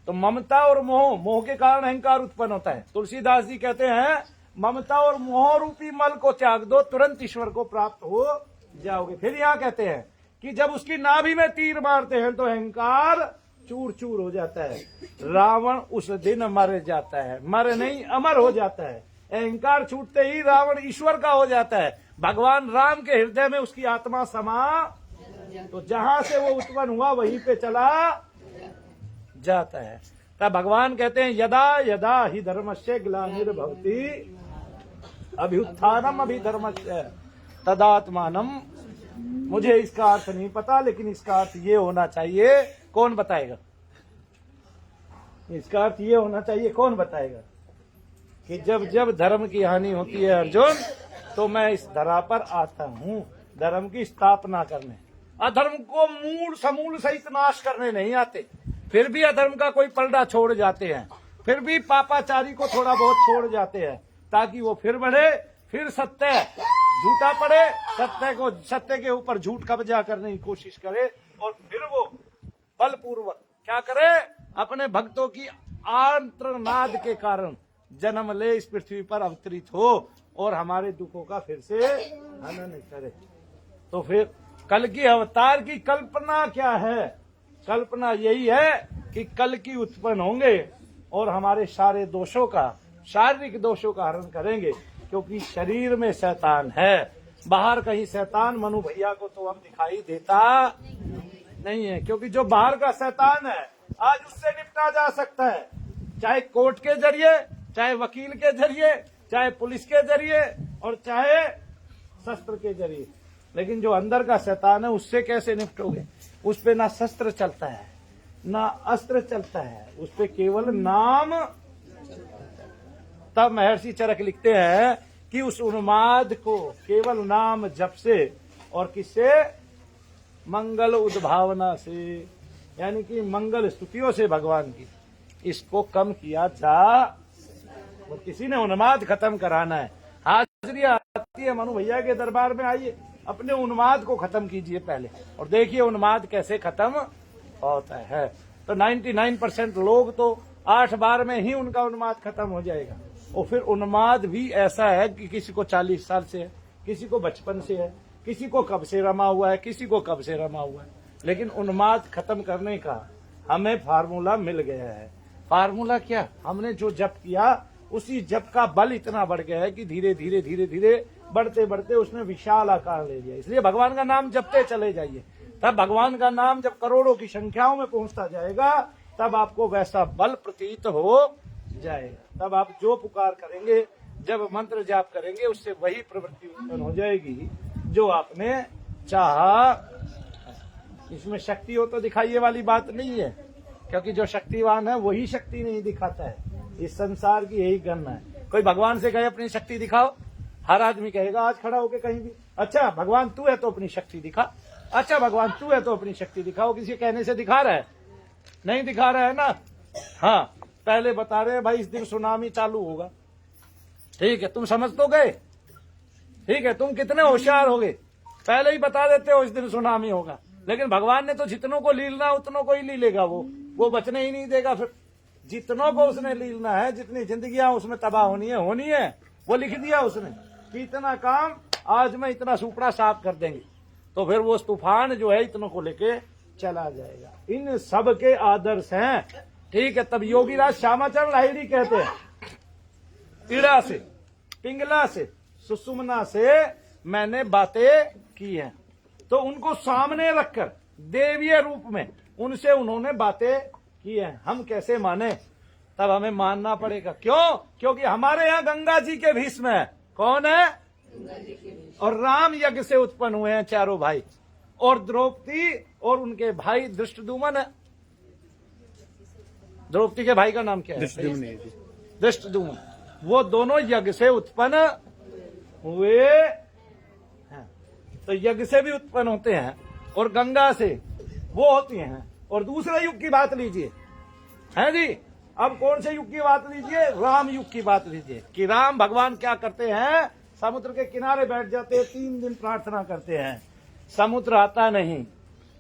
तो ममता और मोह के कारण अहंकार उत्पन्न होता है। तुलसीदास जी कहते हैं, ममता और मोह रूपी मल को त्याग दो, तुरंत ईश्वर को प्राप्त हो जाओगे। फिर यहाँ कहते हैं कि जब उसकी नाभि में तीर मारते हैं तो अहंकार चूर चूर हो जाता है। रावण उस दिन मर जाता है, मर नहीं अमर हो जाता है। अहंकार छूटते ही रावण ईश्वर का हो जाता है। भगवान राम के हृदय में उसकी आत्मा समा, तो जहां से वो उत्पन्न हुआ वहीं पे चला जाता है। तब भगवान कहते हैं, यदा यदा ही धर्मस्य ग्लानिर्भवति अभ्युत्थानम अभिधर्मस्य तदात्मानम। मुझे इसका अर्थ नहीं पता, लेकिन इसका अर्थ ये होना चाहिए। कौन बताएगा? इसका अर्थ ये होना चाहिए, कौन बताएगा? कि जब जब धर्म की हानि होती है अर्जुन, तो मैं इस धरा पर आता हूँ धर्म की स्थापना करने। अधर्म को मूल समूल सहित नाश करने नहीं आते। फिर भी अधर्म का कोई पलड़ा छोड़ जाते हैं, फिर भी पापाचारी को थोड़ा बहुत छोड़ जाते हैं ताकि वो फिर बढ़े, फिर सत्य झूठा पड़े, सत्य के ऊपर झूठ कब्जा करने की कोशिश करे और फिर वो बलपूर्वक क्या करे, अपने भक्तों की आंत्रनाद के कारण जन्म ले, इस पृथ्वी पर अवतरित हो और हमारे दुखों का फिर से हनन करे। तो फिर कल की अवतार की कल्पना क्या है? कल्पना यही है कि कल की उत्पन्न होंगे और हमारे सारे दोषों का, शारीरिक दोषों का हरण करेंगे, क्योंकि शरीर में शैतान है। बाहर कहीं शैतान मनु भैया को तो अब दिखाई देता नहीं है, क्योंकि जो बाहर का शैतान है आज उससे निपटा जा सकता है, चाहे कोर्ट के जरिए, चाहे वकील के जरिए, चाहे पुलिस के जरिए और चाहे शस्त्र के जरिए। लेकिन जो अंदर का शैतान है उससे कैसे निपटोगे? उस पे ना शस्त्र चलता है ना अस्त्र चलता है, उस पे केवल नाम। तब महर्षि चरक लिखते हैं कि उस उन्माद को केवल नाम जप से और किससे? मंगल उद्भावना से, यानी कि मंगल स्तुतियों से भगवान की, इसको कम किया जा। और किसी ने उन्माद खत्म कराना है, हाजिरी आती है मनु भैया के दरबार में, आइए अपने उन्माद को खत्म कीजिए पहले और देखिए उन्माद कैसे खत्म होता है। तो 99% लोग तो 8 बार में ही उनका उन्माद खत्म हो जाएगा। और फिर उन्माद भी ऐसा है कि किसी को 40 साल से है, किसी को बचपन से है, किसी को कब से रमा हुआ है, किसी को कब से रमा हुआ है। लेकिन उन्माद खत्म करने का हमें फार्मूला मिल गया है। फार्मूला क्या? हमने जो जप किया उसी जप का बल इतना बढ़ गया है कि धीरे धीरे धीरे धीरे बढ़ते बढ़ते उसने विशाल आकार ले लिया। इसलिए भगवान का नाम जपते चले जाइए, तब भगवान का नाम जब करोड़ों की संख्याओं में पहुंचता जाएगा तब आपको वैसा बल प्रतीत हो जाएगा। तब आप जो पुकार करेंगे, जब मंत्र जाप करेंगे, उससे वही प्रवृत्ति उत्पन्न हो जाएगी जो आपने चाहा। इसमें शक्ति हो तो दिखाइए वाली बात नहीं है, क्योंकि जो शक्तिवान है वही शक्ति नहीं दिखाता है। इस संसार की यही गणना है। कोई भगवान से कहे अपनी शक्ति दिखाओ, हर आदमी कहेगा आज खड़ा होकर कहीं भी, अच्छा भगवान तू है तो अपनी शक्ति दिखा, अच्छा भगवान तू है तो अपनी शक्ति दिखाओ। किसी कहने से दिखा रहा है? नहीं दिखा रहा है ना। हाँ, पहले बता रहे भाई इस दिन सुनामी चालू होगा, ठीक है, तुम समझ तो गए, ठीक है, तुम कितने होशियार हो गए, पहले ही बता देते हो इस दिन सुनामी होगा। लेकिन भगवान ने तो जितनों को लीलना उतनों को ही ली लेगा, वो बचने ही नहीं देगा। फिर जितनों को उसने लीलना है, जितनी जिंदगियां उसमें तबाह होनी है, वो लिख दिया उसने कि इतना काम आज में इतना सुपड़ा साफ कर देंगे। तो फिर वो तूफान जो है इतनों को लेके चला जाएगा। इन सब के आदर्श हैं, ठीक है। तब योगीराज श्यामाचरण लाहिड़ी कहते हैं, इड़ा से, पिंगला से, सुषुम्ना से मैंने बातें की हैं। तो उनको सामने रखकर देवीय रूप में उनसे उन्होंने बातें की हैं। हम कैसे माने? तब हमें मानना पड़ेगा। क्यों? क्योंकि हमारे यहाँ गंगा जी के भीष्म है। कौन है? और राम यज्ञ से उत्पन्न हुए हैं चारों भाई, और द्रौपदी और उनके भाई धृष्टद्युम्न है। द्रौपदी के भाई का नाम क्या है? धृष्टद्युम्न। वो दोनों यज्ञ से उत्पन्न हुए हैं। तो यज्ञ से भी उत्पन्न होते हैं और गंगा से वो होती हैं। और दूसरे युग की बात लीजिए, है जी। अब कौन से युग की बात लीजिए? राम युग की बात लीजिए कि राम भगवान क्या करते हैं? समुद्र के किनारे बैठ जाते हैं, 3 दिन प्रार्थना करते हैं, समुद्र आता नहीं,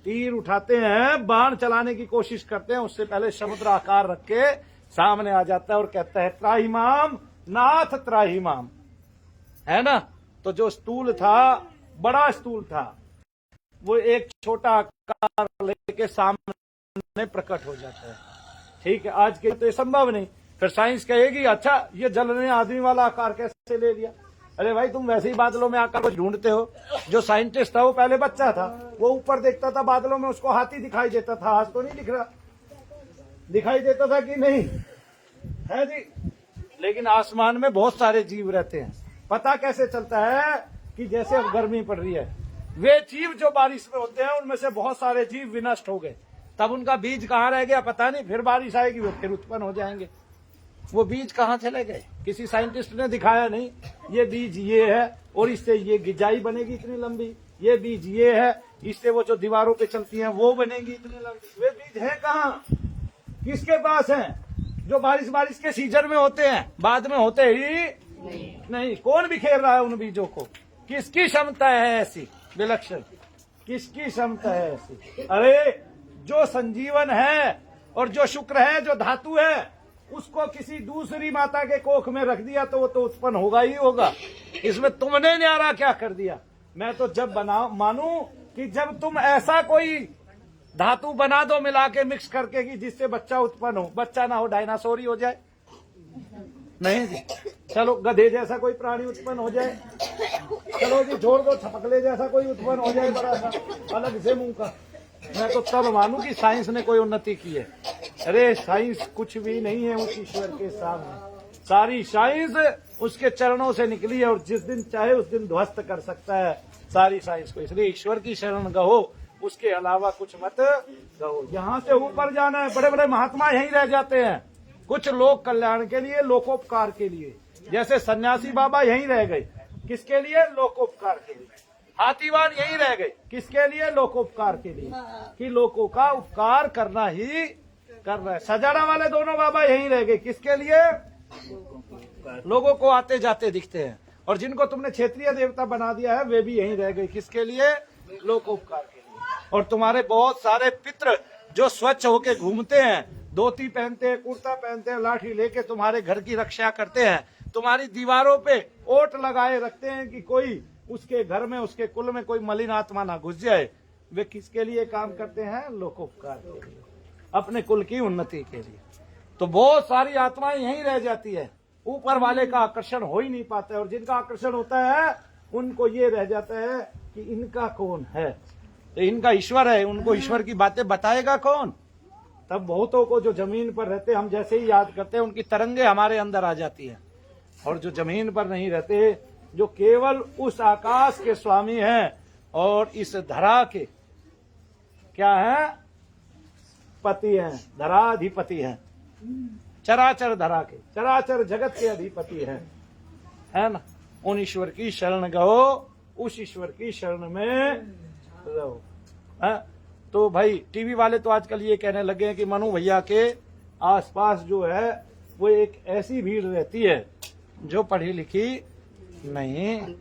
तीर उठाते हैं, बाण चलाने की कोशिश करते हैं, उससे पहले समुद्र आकार रख के सामने आ जाता है और कहता है त्राहिमाम नाथ त्राहिमाम, है ना। तो जो स्थूल था, बड़ा स्थूल था, वो एक छोटा आकार लेके सामने प्रकट हो जाता है, ठीक है। आज के तो ये संभव नहीं। फिर साइंस कहेगी अच्छा ये जल ने आदमी वाला आकार कैसे ले लिया? अरे भाई तुम वैसे ही बादलों में आकार को ढूंढते हो। जो साइंटिस्ट था वो पहले बच्चा था, वो ऊपर देखता था बादलों में, उसको हाथी दिखाई देता था। आज तो नहीं दिख रहा, दिखाई देता था कि नहीं, है जी। लेकिन आसमान में बहुत सारे जीव रहते हैं। पता कैसे चलता है? कि जैसे अब गर्मी पड़ रही है, वे जीव जो बारिश में होते हैं उनमें से बहुत सारे जीव विनष्ट हो गए, तब उनका बीज कहाँ रह गया पता नहीं। फिर बारिश आएगी, वो फिर उत्पन्न हो जाएंगे। वो बीज कहाँ चले गए? किसी साइंटिस्ट ने दिखाया नहीं, ये बीज ये है और इससे ये गिजाई बनेगी इतनी लंबी, ये बीज ये है, इससे वो जो दीवारों पे चलती हैं वो बनेगी इतनी लंबी। वे बीज है कहाँ? किसके पास है? जो बारिश के सीजन में होते हैं, बाद में होते ही नहीं। कौन बिखेर रहा है उन बीजों को? किसकी क्षमता है ऐसी विलक्षण? किसकी क्षमता है ऐसी? अरे जो संजीवन है और जो शुक्र है, जो धातु है, उसको किसी दूसरी माता के कोख में रख दिया तो वो तो उत्पन्न होगा ही होगा। इसमें तुमने न्यारा क्या कर दिया? मैं तो जब मानूं कि जब तुम ऐसा कोई धातु बना दो मिला के मिक्स करके कि जिससे बच्चा उत्पन्न हो, बच्चा ना हो डायनासोर ही हो जाए। नहीं जी, चलो गधे जैसा कोई प्राणी उत्पन्न हो जाए, चलो जी छोड़ दो छपकले जैसा कोई उत्पन्न हो जाए बड़ा सा अलग से मुंह का, मैं तो तब मानूं कि साइंस ने कोई उन्नति की है। अरे साइंस कुछ भी नहीं है उस ईश्वर के सामने। सारी साइंस उसके चरणों से निकली है और जिस दिन चाहे उस दिन ध्वस्त कर सकता है सारी साइंस को। इसलिए ईश्वर की शरण गहो, उसके अलावा कुछ मत गहो। यहाँ से ऊपर जाना है। बड़े बड़े महात्मा यहीं रह जाते हैं, कुछ लोक कल्याण के लिए, लोकोपकार के लिए। जैसे सन्यासी बाबा यहीं रह गए, किसके लिए? लोकोपकार के लिए। हाथीवान यहीं रह गए, किसके लिए? लोकोपकार के लिए, कि लोगों का उपकार करना ही करना है। सजाना वाले दोनों बाबा यहीं रह गए, किसके लिए? लोगों को आते जाते दिखते हैं। और जिनको तुमने क्षेत्रीय देवता बना दिया है वे भी यहीं रह गए, किसके लिए? लोकोपकार के लिए। और तुम्हारे बहुत सारे पितृ जो स्वच्छ होके घूमते हैं, धोती पहनते हैं, कुर्ता पहनते हैं, लाठी लेके तुम्हारे घर की रक्षा करते हैं, तुम्हारी दीवारों पे ओट लगाए रखते हैं कि कोई उसके घर में, उसके कुल में कोई मलिन आत्मा ना घुस जाए। वे किसके लिए काम करते हैं? लोकोपकार के लिए, अपने कुल की उन्नति के लिए। तो बहुत सारी आत्माएं यहीं रह जाती है, ऊपर वाले का आकर्षण हो ही नहीं पाता है। और जिनका आकर्षण होता है उनको ये रह जाता है कि इनका कौन है? तो इनका ईश्वर है, उनको ईश्वर की बातें बताएगा कौन? तब बहुतों को जो जमीन पर रहते, हम जैसे ही याद करते हैं उनकी तरंगे हमारे अंदर आ जाती है। और जो जमीन पर नहीं रहते, जो केवल उस आकाश के स्वामी हैं और इस धरा के क्या है? पति हैं, धराधिपति हैं, चराचर धरा के, चराचर जगत के अधिपति हैं, है ना? उन ईश्वर की शरण गहो, उस ईश्वर की शरण में रहो। है? तो भाई टीवी वाले तो आजकल ये कहने लगे हैं कि मनु भैया के आसपास जो है वो एक ऐसी भीड़ रहती है जो पढ़ी लिखी नहीं है,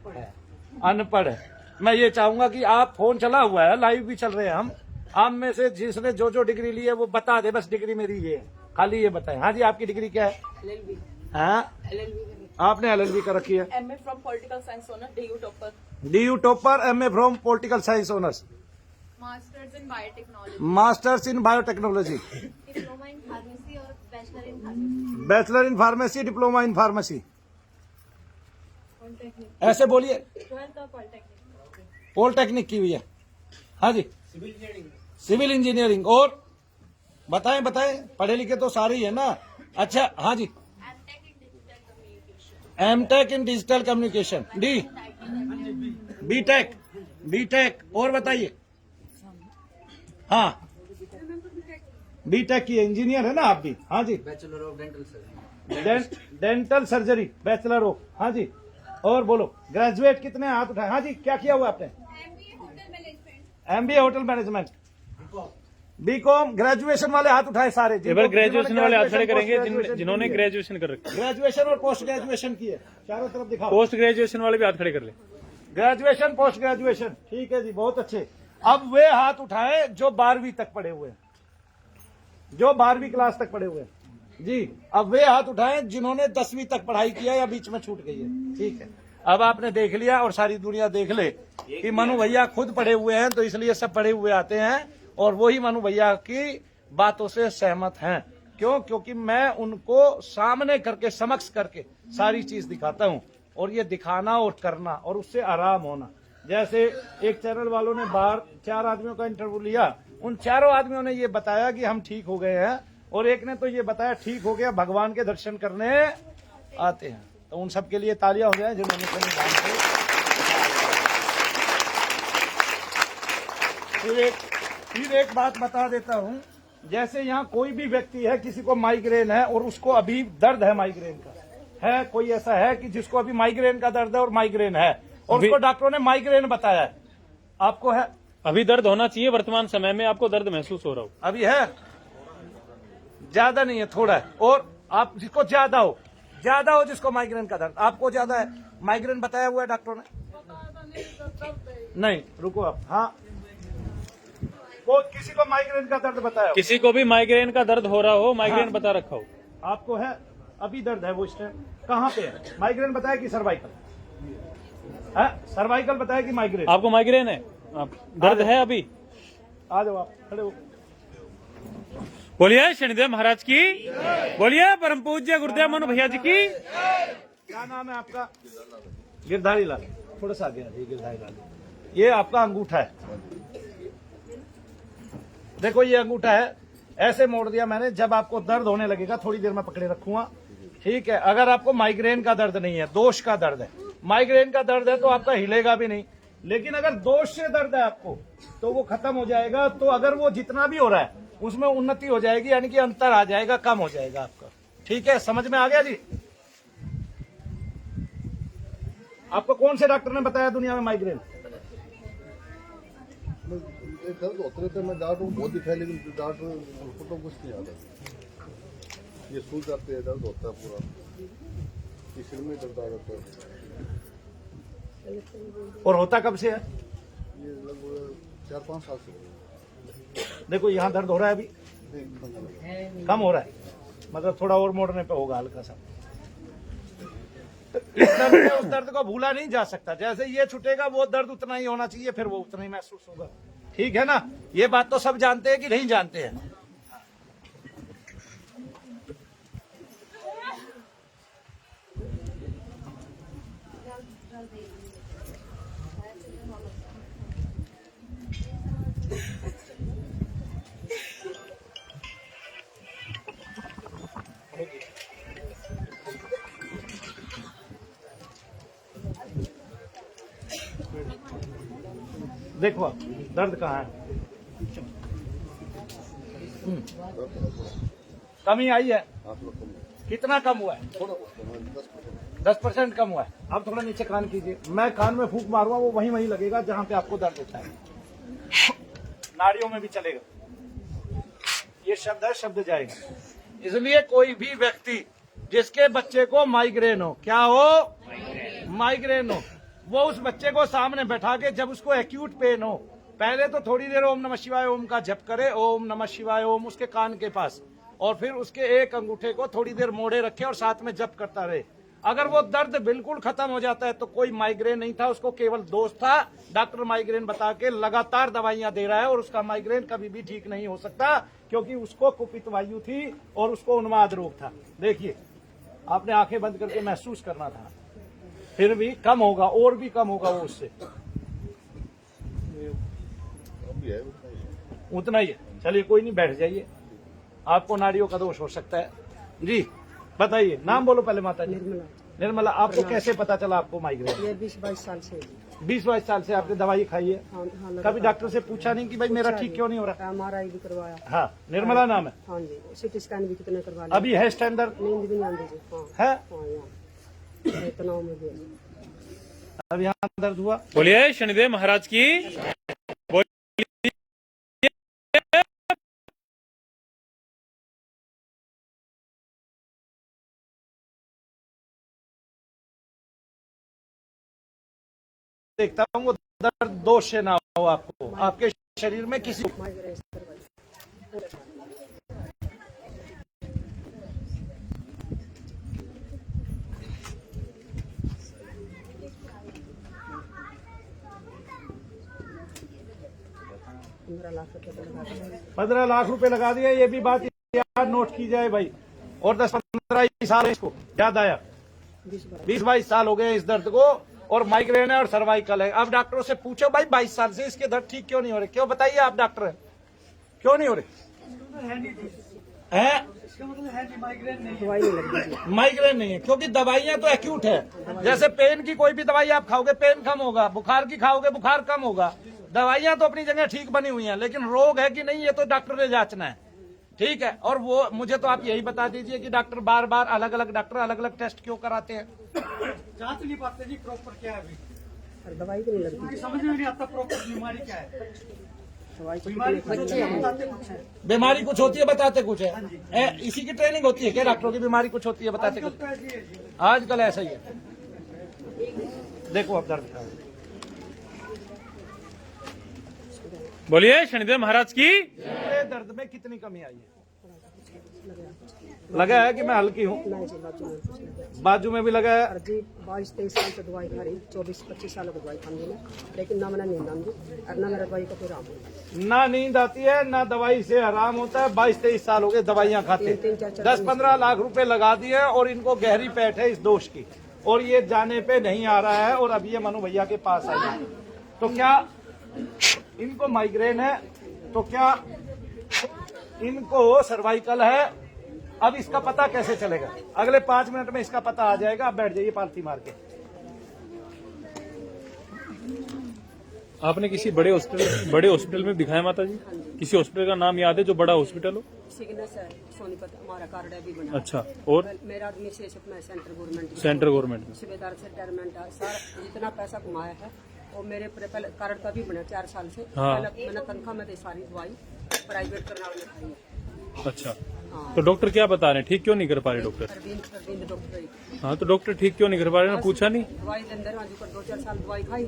अनपढ़ है। मैं ये चाहूंगा कि आप, फोन चला हुआ है, लाइव भी चल रहे हैं हम, आप में से जिसने जो जो डिग्री ली है वो बता दे, बस डिग्री मेरी ये है, खाली ये बताएं। हाँ जी, आपकी डिग्री क्या है? LLB। हाँ, आपने LLB कर रखी है। MA from political science honour, DU topper. DU topper, MA from political science honours, masters in biotechnology, masters in biotechnology, diploma in pharmacy और bachelor in pharmacy, bachelor in pharmacy, diploma in pharmacy. Polytechnic, ऐसे बोलिए। 12th और पॉलिटेक्निक, पॉलिटेक्निक की हुई है। हाँ जी, सिविल इंजीनियरिंग। और बताएं बताएं, पढ़े लिखे तो सारे ही है ना? अच्छा, हाँ जी, M.Tech इन digital communication, D B.Tech, B.Tech। और बताइए। हाँ, B.Tech की इंजीनियर है ना आप भी? हाँ जी, bachelor of dental surgery, dental surgery, bachelor of. हाँ जी, और बोलो। ग्रेजुएट कितने हाथ उठाए? हाँ जी, क्या किया हुआ आपने? MBA hotel management, B.Com। Graduation वाले हाथ उठाए सारे। ग्रेजुएशन वाले हाथ खड़े करेंगे जिन्होंने ग्रेजुएशन कर रखी है। ग्रेजुएशन और पोस्ट ग्रेजुएशन की है, चारों तरफ दिखाओ। पोस्ट ग्रेजुएशन वाले भी हाथ खड़े कर ले। ग्रेजुएशन, पोस्ट ग्रेजुएशन, ठीक है जी, बहुत अच्छे। अब वे हाथ उठाए जो 12वीं तक पढ़े हुए हैं, जो 12वीं क्लास तक पढ़े हुए हैं जी। अब वे हाथ उठाए जिन्होंने 10वीं तक पढ़ाई किया या बीच में छूट गई है। ठीक है, अब आपने देख लिया और सारी दुनिया देख ले कि मनु भैया खुद पढ़े हुए हैं, तो इसलिए सब पढ़े हुए आते हैं और वही मनु भैया की बातों से सहमत हैं। क्यों? क्योंकि मैं उनको सामने करके, समक्ष करके सारी चीज दिखाता हूं। और ये दिखाना और करना और उससे आराम होना। जैसे एक चैनल वालों ने बाहर 4 आदमियों का इंटरव्यू लिया, उन चारों आदमियों ने ये बताया कि हम ठीक हो गए हैं, और एक ने तो ये बताया ठीक हो गया, भगवान के दर्शन करने आते हैं। तो उन सब के लिए तालियां हो जाए जिन्होंने संविधान से। फिर एक बात बता देता हूँ, जैसे यहाँ कोई भी व्यक्ति है, किसी को माइग्रेन है और उसको अभी दर्द है माइग्रेन का, है कोई ऐसा है कि जिसको अभी माइग्रेन का दर्द है और माइग्रेन है और उसको डॉक्टरों ने माइग्रेन बताया है? आपको है? अभी दर्द होना चाहिए, वर्तमान समय में आपको दर्द महसूस हो रहा हो? अभी है, ज्यादा नहीं है, थोड़ा है। और आप जिसको ज्यादा हो जिसको माइग्रेन का दर्द, आपको ज्यादा है, माइग्रेन बताया हुआ है डॉक्टरों ने? नहीं, रुको आप। हाँ, वो किसी को माइग्रेन का दर्द बताया हो? किसी को भी माइग्रेन का दर्द हो रहा हो, माइग्रेन हाँ। बता रखा हो, आपको है? अभी दर्द है वो इस टाइम? कहाँ पे है? माइग्रेन बताया कि सर्वाइकल? सर्वाइकल बताया कि माइग्रेन? आपको माइग्रेन है, आप दर्द है अभी? आ जाओ, आप खड़े हो। बोलिए शनिदेव महाराज की, बोलिए परम पूज्य गुरुदेव मनु भैया जी की। क्या नाम है आपका? गिरधारी लाल। थोड़ा सा आगे आ जाइए। गिरधारी लाल, ये आपका अंगूठा है। देखो ये अंगूठा है, ऐसे मोड़ दिया मैंने। जब आपको दर्द होने लगेगा थोड़ी देर में पकड़े रखूंगा, ठीक है? अगर आपको माइग्रेन का दर्द नहीं है, दोष का दर्द है, माइग्रेन का दर्द है तो आपका हिलेगा भी नहीं। लेकिन अगर दोष से दर्द है आपको तो वो खत्म हो जाएगा। तो अगर वो जितना भी हो रहा है उसमें उन्नति हो जाएगी, यानी कि अंतर आ जाएगा, कम हो जाएगा आपका। ठीक है, समझ में आ गया जी? आपको कौन से डॉक्टर ने बताया दुनिया में माइग्रेन? दर्द होते रहते, मैं डॉक्टर को बहुत दिखाया लेकिन डॉक्टर को कुछ नहीं आता। ये सूज जाते हैं, दर्द होता है पूरा, ये सिर में दर्द आ जाता है। और होता कब से है? ये लगभग 4-5 साल से हो गया। देखो यहाँ दर्द हो रहा है अभी, नहीं, कम हो रहा है, मतलब थोड़ा और मोड़ने पे होगा हल्का सा। इस दर्द में उस दर्द को भूला नहीं जा सकता। जैसे ये छूटेगा वो दर्द उतना ही होना चाहिए, फिर वो उतना ही महसूस होगा। ठीक है ना? ये बात तो सब जानते हैं कि नहीं जानते हैं? देखो आप, दर्द कहाँ है? कमी आई है? हाँ, थोड़ा कम है। कितना कम हुआ है? थोड़ा 10%। 10% कम हुआ है। अब थोड़ा नीचे कान कीजिए, मैं कान में फूंक मारूंगा, वो वहीं लगेगा जहां पे आपको दर्द होता है। नाड़ियों में भी चलेगा। ये शब्द है, शब्द जाएगा। इसलिए कोई भी व्यक्ति जिसके बच्चे को माइग्रेन हो, क्या हो? माइग्रेन हो, वो उस बच्चे को सामने बैठा के जब उसको एक्यूट पेन हो, पहले तो थोड़ी देर ओम नमः शिवाय ओम का जप करे, ओम नमः शिवाय ओम उसके कान के पास, और फिर उसके एक अंगूठे को थोड़ी देर मोड़े रखे और साथ में जप करता रहे। अगर वो दर्द बिल्कुल खत्म हो जाता है तो कोई माइग्रेन नहीं था, उसको केवल दोष था। डॉक्टर माइग्रेन बता के लगातार दवाइयां दे रहा है और उसका माइग्रेन कभी भी ठीक नहीं हो सकता, क्योंकि उसको कुपित वायु थी और उसको उन्माद रोग था। देखिए, आपने आंखें बंद करके महसूस करना था, फिर भी कम होगा, और भी कम होगा वो उससे। अभी है उतना ही है। उतना ही है। चलिए कोई नहीं, बैठ जाइए। आपको नाड़ियों का दोष हो सकता है जी। बताइए, नाम बोलो पहले माता जी। निर्मला। आपको कैसे पता चला आपको माइग्रेन? ये 20-22 साल से 20-22 साल से आपने दवाई खाई है? हाँ, कभी डॉक्टर से पूछा नहीं कि भाई मेरा ठीक क्यों नहीं हो रहा? MRI भी करवाया। हाँ, निर्मला नाम है। हाँ जी, CT स्कैन भी कितने करवा लिया। अभी है स्टैंडर्ड नींद भी नहीं आती जी। हाँ है? हाँ, यहाँ तनाव में भी। अब यहाँ दर्द हुआ? बोलिए शनिदेव महाराज की। देखता हूँ वो दर्द दोष से ना हो आपको, आपके शरीर में किसी। माइग्रेन करवाई। ₹15 लाख रुपए लगा दिए। ये भी बात याद नोट की जाए भाई। और 10-15 साल है इसको, याद आया? 20-22 साल हो गए इस दर्द को, और माइग्रेन है और सर्वाइकल है। अब डॉक्टरों से पूछो भाई 22 साल से इसके दर्द ठीक क्यों नहीं हो रहे? क्यों बताइए, आप डॉक्टर हैं, क्यों नहीं हो रहे? है दवाई नहीं लगती। माइग्रेन नहीं है, क्योंकि दवाइयां तो एक्यूट है। जैसे पेन की कोई भी दवाई आप खाओगे पेन कम होगा, बुखार की खाओगे बुखार कम होगा। दवाइयां तो अपनी जगह ठीक बनी हुई हैं, लेकिन रोग है कि नहीं ये तो डॉक्टर ने जांचना है। ठीक है, और वो मुझे तो आप यही बता दीजिए कि डॉक्टर बार बार अलग अलग डॉक्टर अलग अलग टेस्ट क्यों कराते हैं? जांच नहीं पाते जी प्रॉपर क्या है अभी, दवाई भी नहीं लगती। समझ में नहीं आता प्रॉपर बीमारी क्या है। दवाई तो कितने बच्चे हैं। बताते कुछ है। बीमारी कुछ होती है बताते कुछ है। इसी की ट्रेनिंग होती है क्या डॉक्टरों की? बीमारी कुछ होती है बताते कुछ? तो ऐसी है जी। आजकल ऐसा ही है। देखो अब दर्द का बोलिए शनिदेव महाराज की। मेरे दर्द में कितनी कमी आई है? लगा है कि मैं हल्की हूँ? नहीं जी, बाजू में कुछ नहीं। बाजू में भी लगा है। और जी 22-23 साल से दवाई खा रही, 24-25 साल की दवाई खानी है, लेकिन ना मैंने नींद आती और ना मेरा दवाई का कोई आराम होता। ना नींद आती है ना दवाई से आराम होता है। 22-23 साल हो गए दवाइयाँ खाते, 10-15 लाख रुपए लगा दिए और इनको गहरी पैठ है इस दोष की, और ये जाने पे नहीं आ रहा है। और अब ये मनु भैया के पास आई है, तो क्या इनको माइग्रेन है? तो क्या इनको सर्वाइकल है? अब इसका पता कैसे चलेगा? अगले 5 मिनट में इसका पता आ जाएगा। आप बैठ जाइए पालती मार के। आपने किसी बड़े हॉस्पिटल में दिखाया माता जी? किसी हॉस्पिटल का नाम याद है जो बड़ा हॉस्पिटल हो? सिग्नेस है, सोनीपत हमारा कार्ड है भी बना। अच्छा, और मेरा आदमी से मैं सेंट्रल गवर्नमेंट सेंट्रल गवर्नमेंट में? सूबेदार से रिटायरमेंट है सर। जितना पैसा कमाया है वो मेरे पहले कार्ड का भी बना 4 साल से। हाँ। मैंने तनख्वाह में सारी दवाई प्राइवेट करनाल में खाई है। अच्छा, हाँ। तो डॉक्टर क्या बता रहे हैं? ठीक क्यों नहीं कर पा रहे डॉक्टर? अरविंद डॉक्टर है। हाँ, तो डॉक्टर ठीक क्यों नहीं कर पा रहे? ना पूछा नहीं? दवाई के अंदर आज ऊपर 2-4 साल दवाई खाई,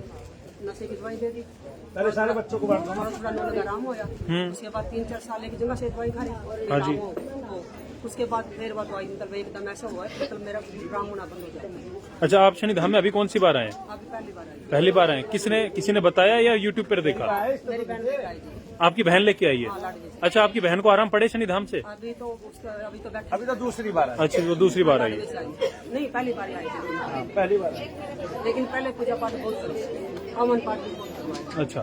नशे की दवाई दे दी, पहले सारे बच्चों को बांट दो ना। थोड़ा नोट आराम होया। उसके बाद 3-4 साल एक जगह से दवाई खा रही। हाँ जी। तो उसके बाद फिर वो दवाई मतलब एकदम ऐसा हुआ है, मतलब मेरा काम होना बंद हो जाए। अच्छा, आप शनिधाम में अभी कौन सी बार आए हैं? अभी पहली बार आई। पहली बार आए। किसी ने बताया या यूट्यूब पर देखा? मेरी बहन लेकर आई थी। आपकी बहन लेके आई है? हाँ, लाडली से। अच्छा, आपकी बहन को आराम पड़े शनिधाम से? अभी तो बैठे अभी तो दूसरी बार है। अच्छा, वो दूसरी बार आई है। से आई। नहीं, पहली बार आई थी, पहली बार है। लेकिन पहले पूजा पाठ बहुत करी, अमन पाठ भी बहुत करवाया। अच्छा,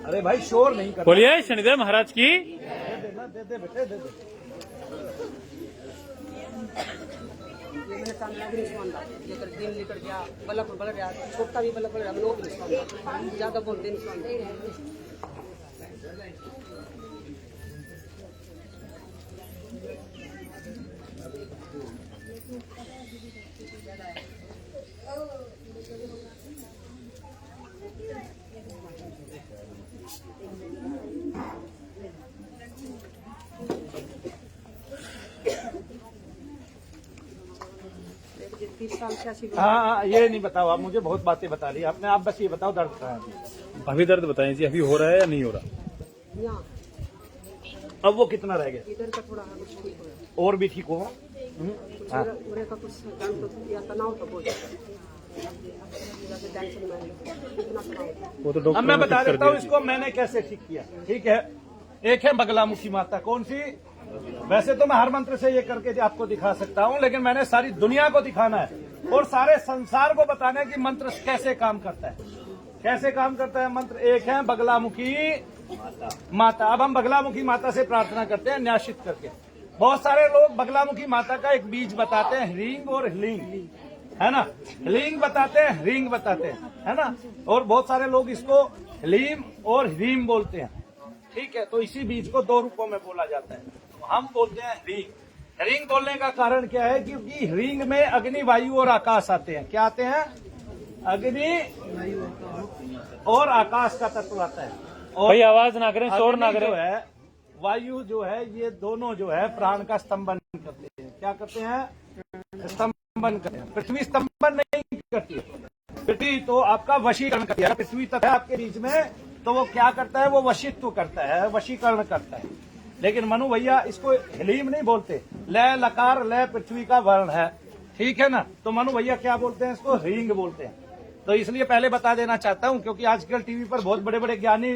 अरे भाई शोर नहीं कर। बोलिए शनिदेव महाराज की। दे दे बेटे दे दे। ये मैंने तामिल भी नहीं सुनता, लेकर दिन लेकर गया, बल्ब बल रहा, छोटा भी बल्ब बल रहा, लोग नहीं सुनता, ज्यादा बोलते नहीं सुनते। एक 30 साल से ऐसी हाँ, ये नहीं बताओ आप मुझे, बहुत बातें बता ली आपने। आप बस ये बताओ दर्द कहाँ है? अभी दर्द बताएं जी, अभी हो रहा है या नहीं हो रहा? यहाँ अब वो कितना रह गया? इधर का थोड़ा कुछ ठीक हो रहा और भी ठीक हो? है, पूरे का कुछ या तनाव तो बहुत जैसे टेंशन में इतना तनाव। वो तो अब डॉक्टर मैं ने बता ठीक कर देता हूँ दिया। इसको मैंने कैसे ठीक किया। ठीक है, एक है बगलामुखी माता। कौन सी? वैसे तो मैं हर मंत्र से ये करके आपको दिखा सकता हूँ, लेकिन मैंने सारी दुनिया को दिखाना है और सारे संसार को बताना है कि मंत्र कैसे काम करता है, कैसे काम करता है मंत्र। एक है बगलामुखी माता। अब हम बगलामुखी माता से प्रार्थना करते हैं न्यासित करके। बहुत सारे लोग बगलामुखी माता का एक बीज बताते हैं, ह्रींग और ह्लींग, है ना। ह्लींग बताते हैं, ह्रींग बताते हैं, है ना। और बहुत सारे लोग इसको ह्लीम और ह्रीम बोलते हैं। ठीक है, तो इसी बीज को 2 रूपों में बोला जाता है। तो हम बोलते हैं ह्रींग। ह्रींग बोलने का कारण क्या है? क्योंकि ह्रींग में अग्नि, वायु और आकाश आते हैं। क्या आते हैं? अग्नि और आकाश का तत्व आता है। और भाई आवाज ना करें, शोर ना अग्नि जो करें। है, वायु जो है, ये दोनों जो है प्राण का स्तंभन करते हैं। क्या करते हैं? स्तंभन करते हैं। पृथ्वी स्तंभन नहीं करती है। पृथ्वी तो आपका वशीकरण करती है। पृथ्वी तक है आपके बीच में, तो वो क्या करता है? वो वशित्व करता है, वशीकरण करता है। लेकिन मनु भैया इसको हलीम नहीं बोलते। लय लकार लय पृथ्वी का वर्ण है, ठीक है ना। तो मनु भैया क्या बोलते हैं? इसको ह्रींग बोलते हैं। तो इसलिए पहले बता देना चाहता हूं, क्योंकि आजकल टीवी पर बहुत बड़े बड़े ज्ञानी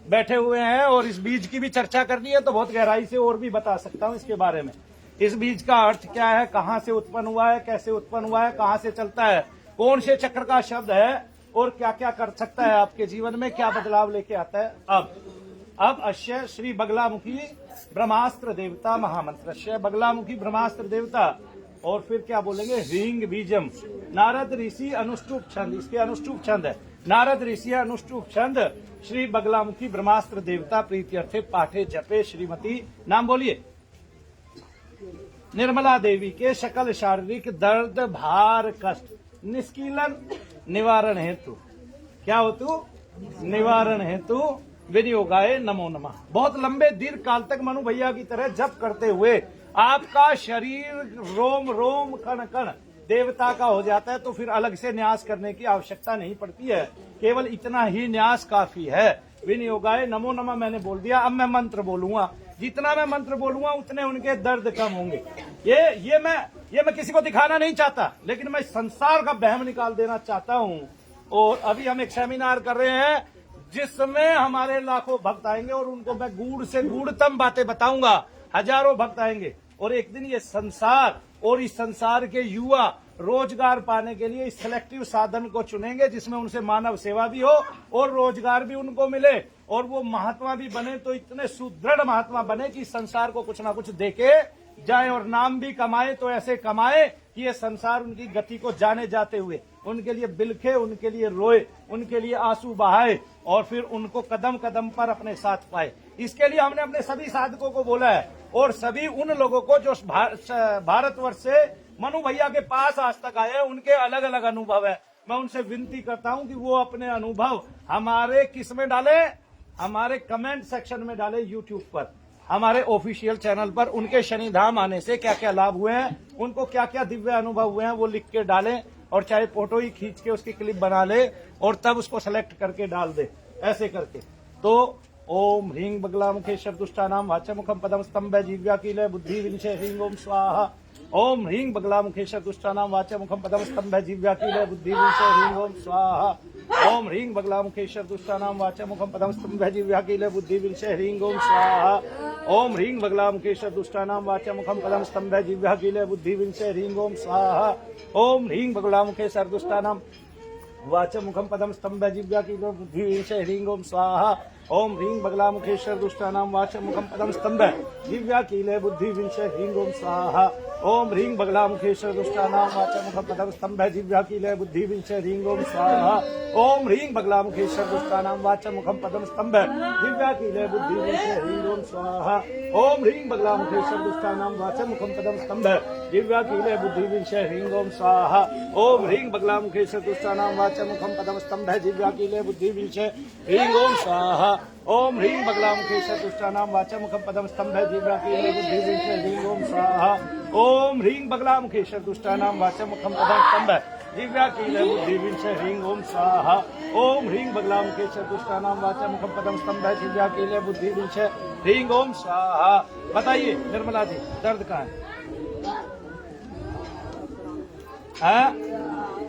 बैठे हुए हैं और इस बीज की भी चर्चा करनी है, तो बहुत गहराई से और भी बता सकता हूं इसके बारे में। इस बीज का अर्थ क्या है, कहां से उत्पन्न हुआ है, कैसे उत्पन्न हुआ है, कहां से चलता है, कौन से चक्र का शब्द है और क्या क्या कर सकता है आपके जीवन में, क्या बदलाव लेके आता है। अब अश्य श्री बगलामुखी ब्रह्मास्त्र देवता महामंत्र, बगलामुखी ब्रह्मास्त्र देवता। और फिर क्या बोलेंगे? ह्रींग बीजम। नारद ऋषि अनुष्टुप छंद, इसके अनुष्टुप छंद है। नारद ऋषि अनुष्टुप छंद श्री बगलामुखी ब्रह्मास्त्र देवता प्रीत्यर्थे पाठे जपे श्रीमती। नाम बोलिए। निर्मला देवी के सकल शारीरिक दर्द, भार, कष्ट निष्कीलन निवारण हेतु। क्या हो तू? निवारण हेतु विनियोगाय नमो नमः। बहुत लंबे दीर्घ काल तक मनु भैया की तरह जप करते हुए आपका शरीर रोम रोम कण कण देवता का हो जाता है, तो फिर अलग से न्यास करने की आवश्यकता नहीं पड़ती है, केवल इतना ही न्यास काफी है। विनियोगाय नमो नमः मैंने बोल दिया। अब मैं मंत्र बोलूंगा, जितना मैं मंत्र बोलूंगा उतने उनके दर्द कम होंगे। ये मैं किसी को दिखाना नहीं चाहता, लेकिन मैं संसार का बहम निकाल देना चाहता हूं। और अभी हम एक सेमिनार कर रहे हैं जिसमें हमारे लाखों भक्त आएंगे और उनको मैं गूढ़ से गूढ़तम बातें बताऊंगा। हजारों भक्त आएंगे और एक दिन ये संसार और इस संसार के युवा रोजगार पाने के लिए इस सिलेक्टिव साधन को चुनेंगे जिसमें उनसे मानव सेवा भी हो और रोजगार भी उनको मिले और वो महात्मा भी बने, तो इतने सुदृढ़ महात्मा बने कि संसार को कुछ ना कुछ देके जाए और नाम भी कमाए, तो ऐसे कमाए कि ये संसार उनकी गति को जाने जाते हुए उनके लिए बिलखे, उनके लिए रोए, उनके लिए आंसू बहाए और फिर उनको कदम कदम पर अपने साथ पाए। इसके लिए हमने अपने सभी साधकों को बोला है और सभी उन लोगों को जो भारतवर्ष से मनु भैया के पास आज तक आए हैं, उनके अलग अलग अनुभव है। मैं उनसे विनती करता हूं कि वो अपने अनुभव हमारे किस में डाले, हमारे कमेंट सेक्शन में डाले, यूट्यूब पर, हमारे ऑफिशियल चैनल पर। उनके शनिधाम आने से क्या क्या लाभ हुए हैं, उनको क्या क्या दिव्य अनुभव हुए हैं, वो लिख के डालें और चाहे फोटो ही खींच के उसकी क्लिप बना ले और तब उसको सेलेक्ट करके डाल दे, ऐसे करके। तो ओम ह्रीं बगलामुखेश्वर दुष्टानाम वाचमुखम पदम स्तंभ जीव्या कीलय बुद्धि विनिशय ह्रीं ओम स्वाहा। ओम ह्रीं बगलामुखेश्वर दुष्टानाम वाचमुखम पदम स्तंभ जीव्या कीलय बुद्धि विनिशय ह्रीं ओम स्वाहा। ओम ह्रीं बगलामुखेश्वर दुष्टानाम वाचमुखम पदम स्तंभ जीव्या कीलय बुद्धि विनिशय ह्रीं ओम स्वाहा। ओम ह्रीं बगलामुखेश्वर दुष्टानाम वाचमुखम पदम स्तंभ जीव्या कीलय बुद्धि विनिशय ह्रीं ओम स्वाहा। ओम ह्रीं बगलामुखेश्वर दुष्टानाम वाचमुखम पदम स्तंभ जीव्या कीलय बुद्धि विनिशय ह्रीं ओम स्वाहा। ओम ह्रीं बगलामुखेश्वर दुष्टानाम वाचमुखम पदम स्तंभ जीव्या कीलय बुद्धि विनिशय ह्रीं ओम स्वाहा। ओम ह्रीं बगलामुखेश्वर दुष्टानाम वाचमुखम पदम स्तंभ जीव्या कीलय बुद्धि विनिशय ह्रीं ओम स्वाहा। ओम ह्रीं बगलामुखेश्वर दुष्टानाम वाचमुखम पदम स्तंभ जीव्या कीलय बुद्धि विनिशय ह्रीं ओम स्वाहा। ओम ह्रीं बगलामुखेश्वर दुष्टानाम वाचमुखम पदम स्तंभ जीव्या कीलय बुद्धि विनिशय ह्रीं ओम स्वाहा। ओम ह्रीं बगलामुखेश्वर दुष्टानाम वाचमुखम पदम स्तंभ जीव्या कीलय बुद्धि विनिशय ह्रीं ओम स्वाहा। ओम ह्रीं बगलामुखेश्वर दुष्टानाम वाचमुखम पदम स्तंभ जीव्या कीलय बुद्धि विनिशय ह्रीं ओम स्वाहा। ओम ह्रीं बगलामुखेश्वर दुष्टानाम वाचमुखम पदम स्तंभ जीव्या कीलय बुद्धि विनिशय ह्रीं ओम स्वाहा। ओम ह्रीं बगलामुखेश्वर दुष्टानाम वाचमुखम पदम स्तंभ जीव्या कीलय बुद्धि विनिशय ह्रीं ओम स्वाहा। बताइए निर्मला जी, दर्द कहाँ है?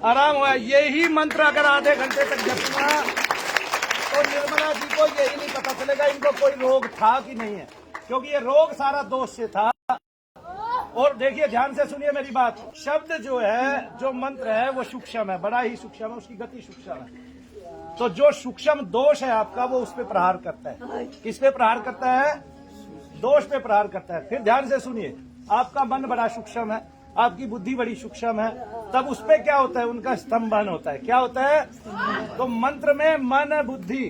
आराम हुआ। यही मंत्र अगर आधे घंटे तक जपना तो निर्मला जी को यही नहीं पता चलेगा इनको कोई रोग था कि नहीं है, क्योंकि ये रोग सारा दोष से था। और देखिए, ध्यान से सुनिए मेरी बात। शब्द जो है, जो मंत्र है, वो सूक्ष्म है, बड़ा ही सूक्ष्म है, उसकी गति सूक्ष्म है। तो जो सूक्ष्म दोष है आपका, वो उस पे प्रहार करता है। किस पे प्रहार करता है? दोष पे प्रहार करता है। फिर ध्यान से सुनिए, आपका मन बड़ा सूक्ष्म है, आपकी बुद्धि बड़ी सूक्ष्म है, तब उस पे क्या होता है? उनका स्तंभन होता है। क्या होता है? तो मंत्र में मन बुद्धि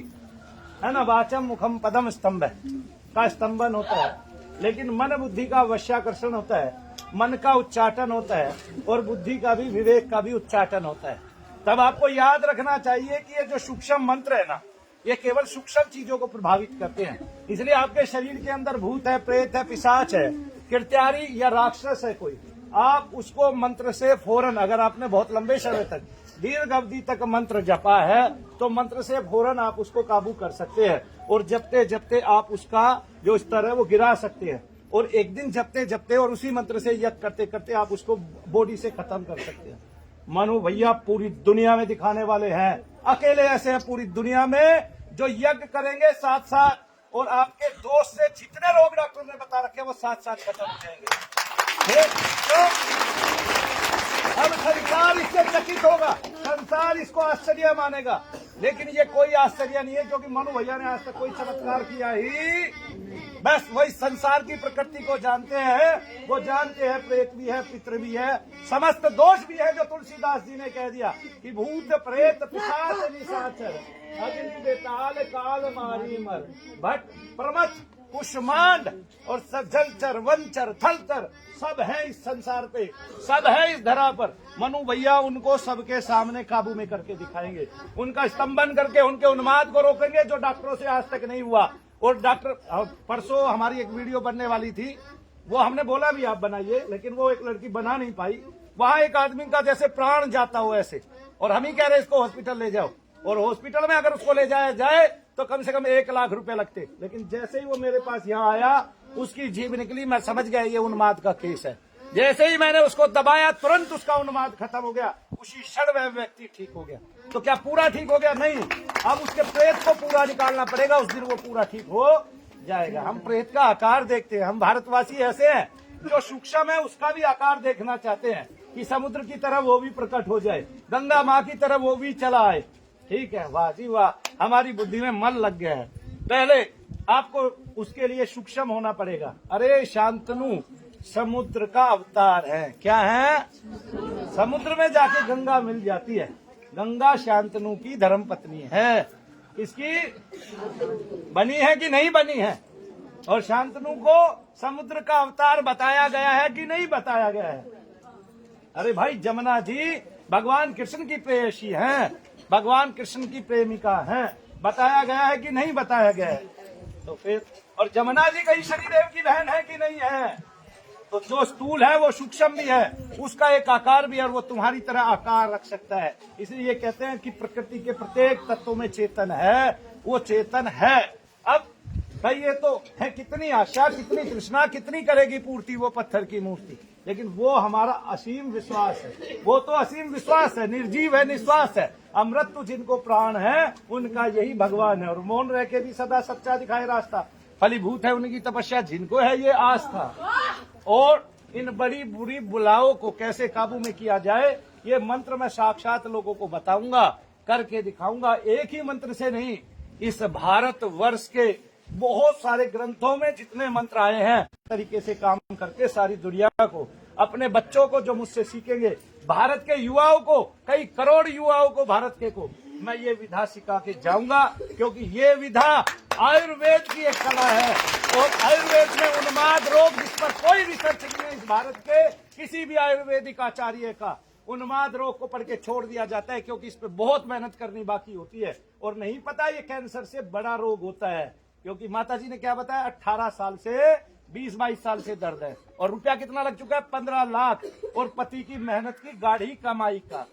है ना, वाचम मुखम पदम स्तंभ का स्तंभन होता है, लेकिन मन बुद्धि का वश्याकर्षण होता है, मन का उच्चाटन होता है और बुद्धि का भी, विवेक का भी उच्चाटन होता है। तब आपको याद रखना चाहिए कि ये जो सूक्ष्म मंत्र है ना, ये केवल सूक्ष्म चीजों को प्रभावित करते हैं। इसलिए आपके शरीर के अंदर भूत है, प्रेत है, पिशाच है, कृत्यारी या राक्षस है कोई, आप उसको मंत्र से फौरन, अगर आपने बहुत लंबे समय तक, दीर्घ अवधि तक मंत्र जपा है, तो मंत्र से फौरन आप उसको काबू कर सकते हैं और जपते जपते आप उसका जो स्तर है वो गिरा सकते हैं। और एक दिन जपते जपते और उसी मंत्र से यज्ञ करते करते आप उसको बॉडी से खत्म कर सकते हैं। मनु भैया पूरी दुनिया में दिखाने वाले हैं, अकेले ऐसे हैं पूरी दुनिया में जो यज्ञ करेंगे साथ साथ, और आपके दोस्त से जितने रोग डॉक्टर ने बता रखे वो साथ साथ खत्म हो जाएंगे। तो अब संसार इससे चकित होगा, संसार इसको आश्चर्य मानेगा, लेकिन ये कोई आश्चर्य नहीं है, क्योंकि मनु भैया ने आज तक कोई चमत्कार किया ही, बस वही संसार की प्रकृति को जानते हैं। वो जानते हैं प्रेत भी है, पितृ भी है, समस्त दोष भी है, जो तुलसीदास जी ने कह दिया कि भूत प्रेत पिशाच निशाचर अग्नि बेताल काल मारी मर भट प्रमथ कुष्मांड और जलचर वंचर थलचर सब है इस संसार पे, सब है इस धरा पर। मनु भैया उनको सबके सामने काबू में करके दिखाएंगे, उनका स्तंभन करके उनके उन्माद को रोकेंगे जो डॉक्टरों से आज तक नहीं हुआ। और डॉक्टर परसों हमारी एक वीडियो बनने वाली थी, वो हमने बोला भी आप बनाइए, लेकिन वो एक लड़की बना नहीं पाई। वहां एक आदमी का जैसे प्राण जाता हो ऐसे, और हम ही कह रहे इसको हॉस्पिटल ले जाओ, और हॉस्पिटल में अगर उसको ले जाया जाए तो कम से कम 1 लाख रुपए लगते। लेकिन जैसे ही वो मेरे पास यहाँ आया, उसकी जीभ निकली, मैं समझ गया ये उन्माद का केस है। जैसे ही मैंने उसको दबाया, तुरंत उसका उन्माद खत्म हो गया, उसी क्षण वह व्यक्ति ठीक हो गया। तो क्या पूरा ठीक हो गया? नहीं, अब उसके प्रेत को पूरा निकालना पड़ेगा, उस दिन वो पूरा ठीक हो जाएगा। हम प्रेत का आकार देखते हैं, हम भारतवासी ऐसे हैं जो सूक्ष्म है उसका भी आकार देखना चाहते हैं कि समुद्र की तरह वो भी प्रकट हो जाए, गंगा माँ की तरह वो भी चला आए। ठीक है, वाह जी वाह, हमारी बुद्धि में मन लग गया है। पहले आपको उसके लिए सूक्ष्म होना पड़ेगा। अरे शांतनु समुद्र का अवतार है, क्या है? समुद्र में जाके गंगा मिल जाती है। गंगा शांतनु की धर्म पत्नी है। किसकी बनी है कि नहीं बनी है? और शांतनु को समुद्र का अवतार बताया गया है कि नहीं बताया गया है? अरे भाई जमुना जी भगवान कृष्ण की प्रेयसी हैं, भगवान कृष्ण की प्रेमिका हैं, बताया गया है कि नहीं बताया गया है? तो फिर और जमुना जी कहीं शनिदेव की बहन है कि नहीं है? तो जो स्थूल है वो सूक्ष्म भी है, उसका एक आकार भी है, और वो तुम्हारी तरह आकार रख सकता है। इसलिए कहते हैं कि प्रकृति के प्रत्येक तत्व में चेतन है, वो चेतन है। अब भाई ये तो है, कितनी आशा, कितनी तृष्णा, कितनी करेगी पूर्ति वो पत्थर की मूर्ति, लेकिन वो हमारा असीम विश्वास है। वो तो असीम विश्वास है, निर्जीव है, निश्वास है। अमृत तो जिनको प्राण है उनका यही भगवान है, और मौन रह के भी सदा सच्चा दिखाए रास्ता। फलीभूत है उनकी तपस्या जिनको है ये आस्था। और इन बड़ी बुरी बुलाओं को कैसे काबू में किया जाए, ये मंत्र मैं साक्षात लोगों को बताऊंगा, करके दिखाऊंगा। एक ही मंत्र से नहीं, इस भारत वर्ष के बहुत सारे ग्रंथों में जितने मंत्र आए हैं, तरीके से काम करके सारी दुनिया को, अपने बच्चों को जो मुझसे सीखेंगे, भारत के युवाओं को, कई करोड़ युवाओं को, भारत के को मैं ये विधा सिखा के जाऊंगा। क्योंकि ये विधा आयुर्वेद की एक कला है, और आयुर्वेद में उन्माद रोग जिस पर कोई रिसर्च नहीं है इस भारत के किसी भी आयुर्वेदिक आचार्य का, उन्माद रोग को पढ़ के छोड़ दिया जाता है, क्योंकि इस पर बहुत मेहनत करनी बाकी होती है। और नहीं पता ये कैंसर से बड़ा रोग होता है, क्योंकि माता जी ने क्या बताया, 18 साल से 20-22 साल से दर्द है, और रुपया कितना लग चुका है? 15 लाख, और पति की मेहनत की गाढ़ी कमाई का।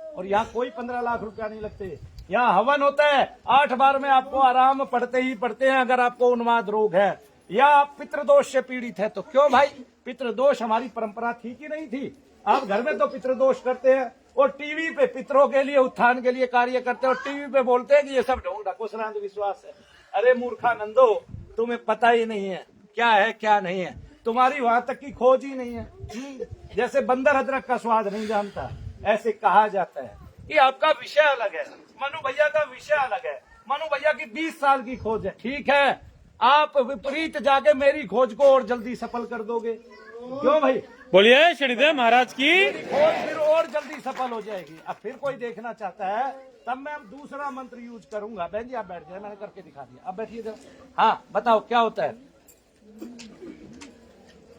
और यहाँ कोई 15 लाख रुपया नहीं लगते, यहाँ हवन होता है 8 बार में, आपको आराम पड़ते ही पड़ते हैं। अगर आपको उन्माद रोग है या आप पितृदोष से पीड़ित है, तो क्यों भाई, पितृदोष हमारी परंपरा थी कि नहीं थी? आप घर में तो पितृदोष करते हैं, और टीवी पे पितरों के लिए, उत्थान के लिए कार्य करते हैं, और टीवी पे बोलते हैं कि ये सब ढोंग ढकोसला अंधविश्वास है। अरे मूर्खानंदो, तुम्हें पता ही नहीं है क्या है क्या नहीं है, तुम्हारी वहां तक की खोज ही नहीं है। जैसे बंदर अदरक का स्वाद नहीं जानता, ऐसे कहा जाता है कि आपका विषय अलग है, मनु भैया का विषय अलग है। मनु भैया की 20 साल की खोज है, ठीक है, आप विपरीत जाके मेरी खोज को और जल्दी सफल कर दोगे। क्यों भाई? बोलिए शनिदेव महाराज की। खोज फिर और जल्दी सफल हो जाएगी। अब फिर कोई देखना चाहता है, तब मैं दूसरा मंत्र यूज करूंगा। बहन जी आप बैठ जाए, मैंने करके दिखा दिया, अब बैठिए जरा। हाँ बताओ क्या होता है?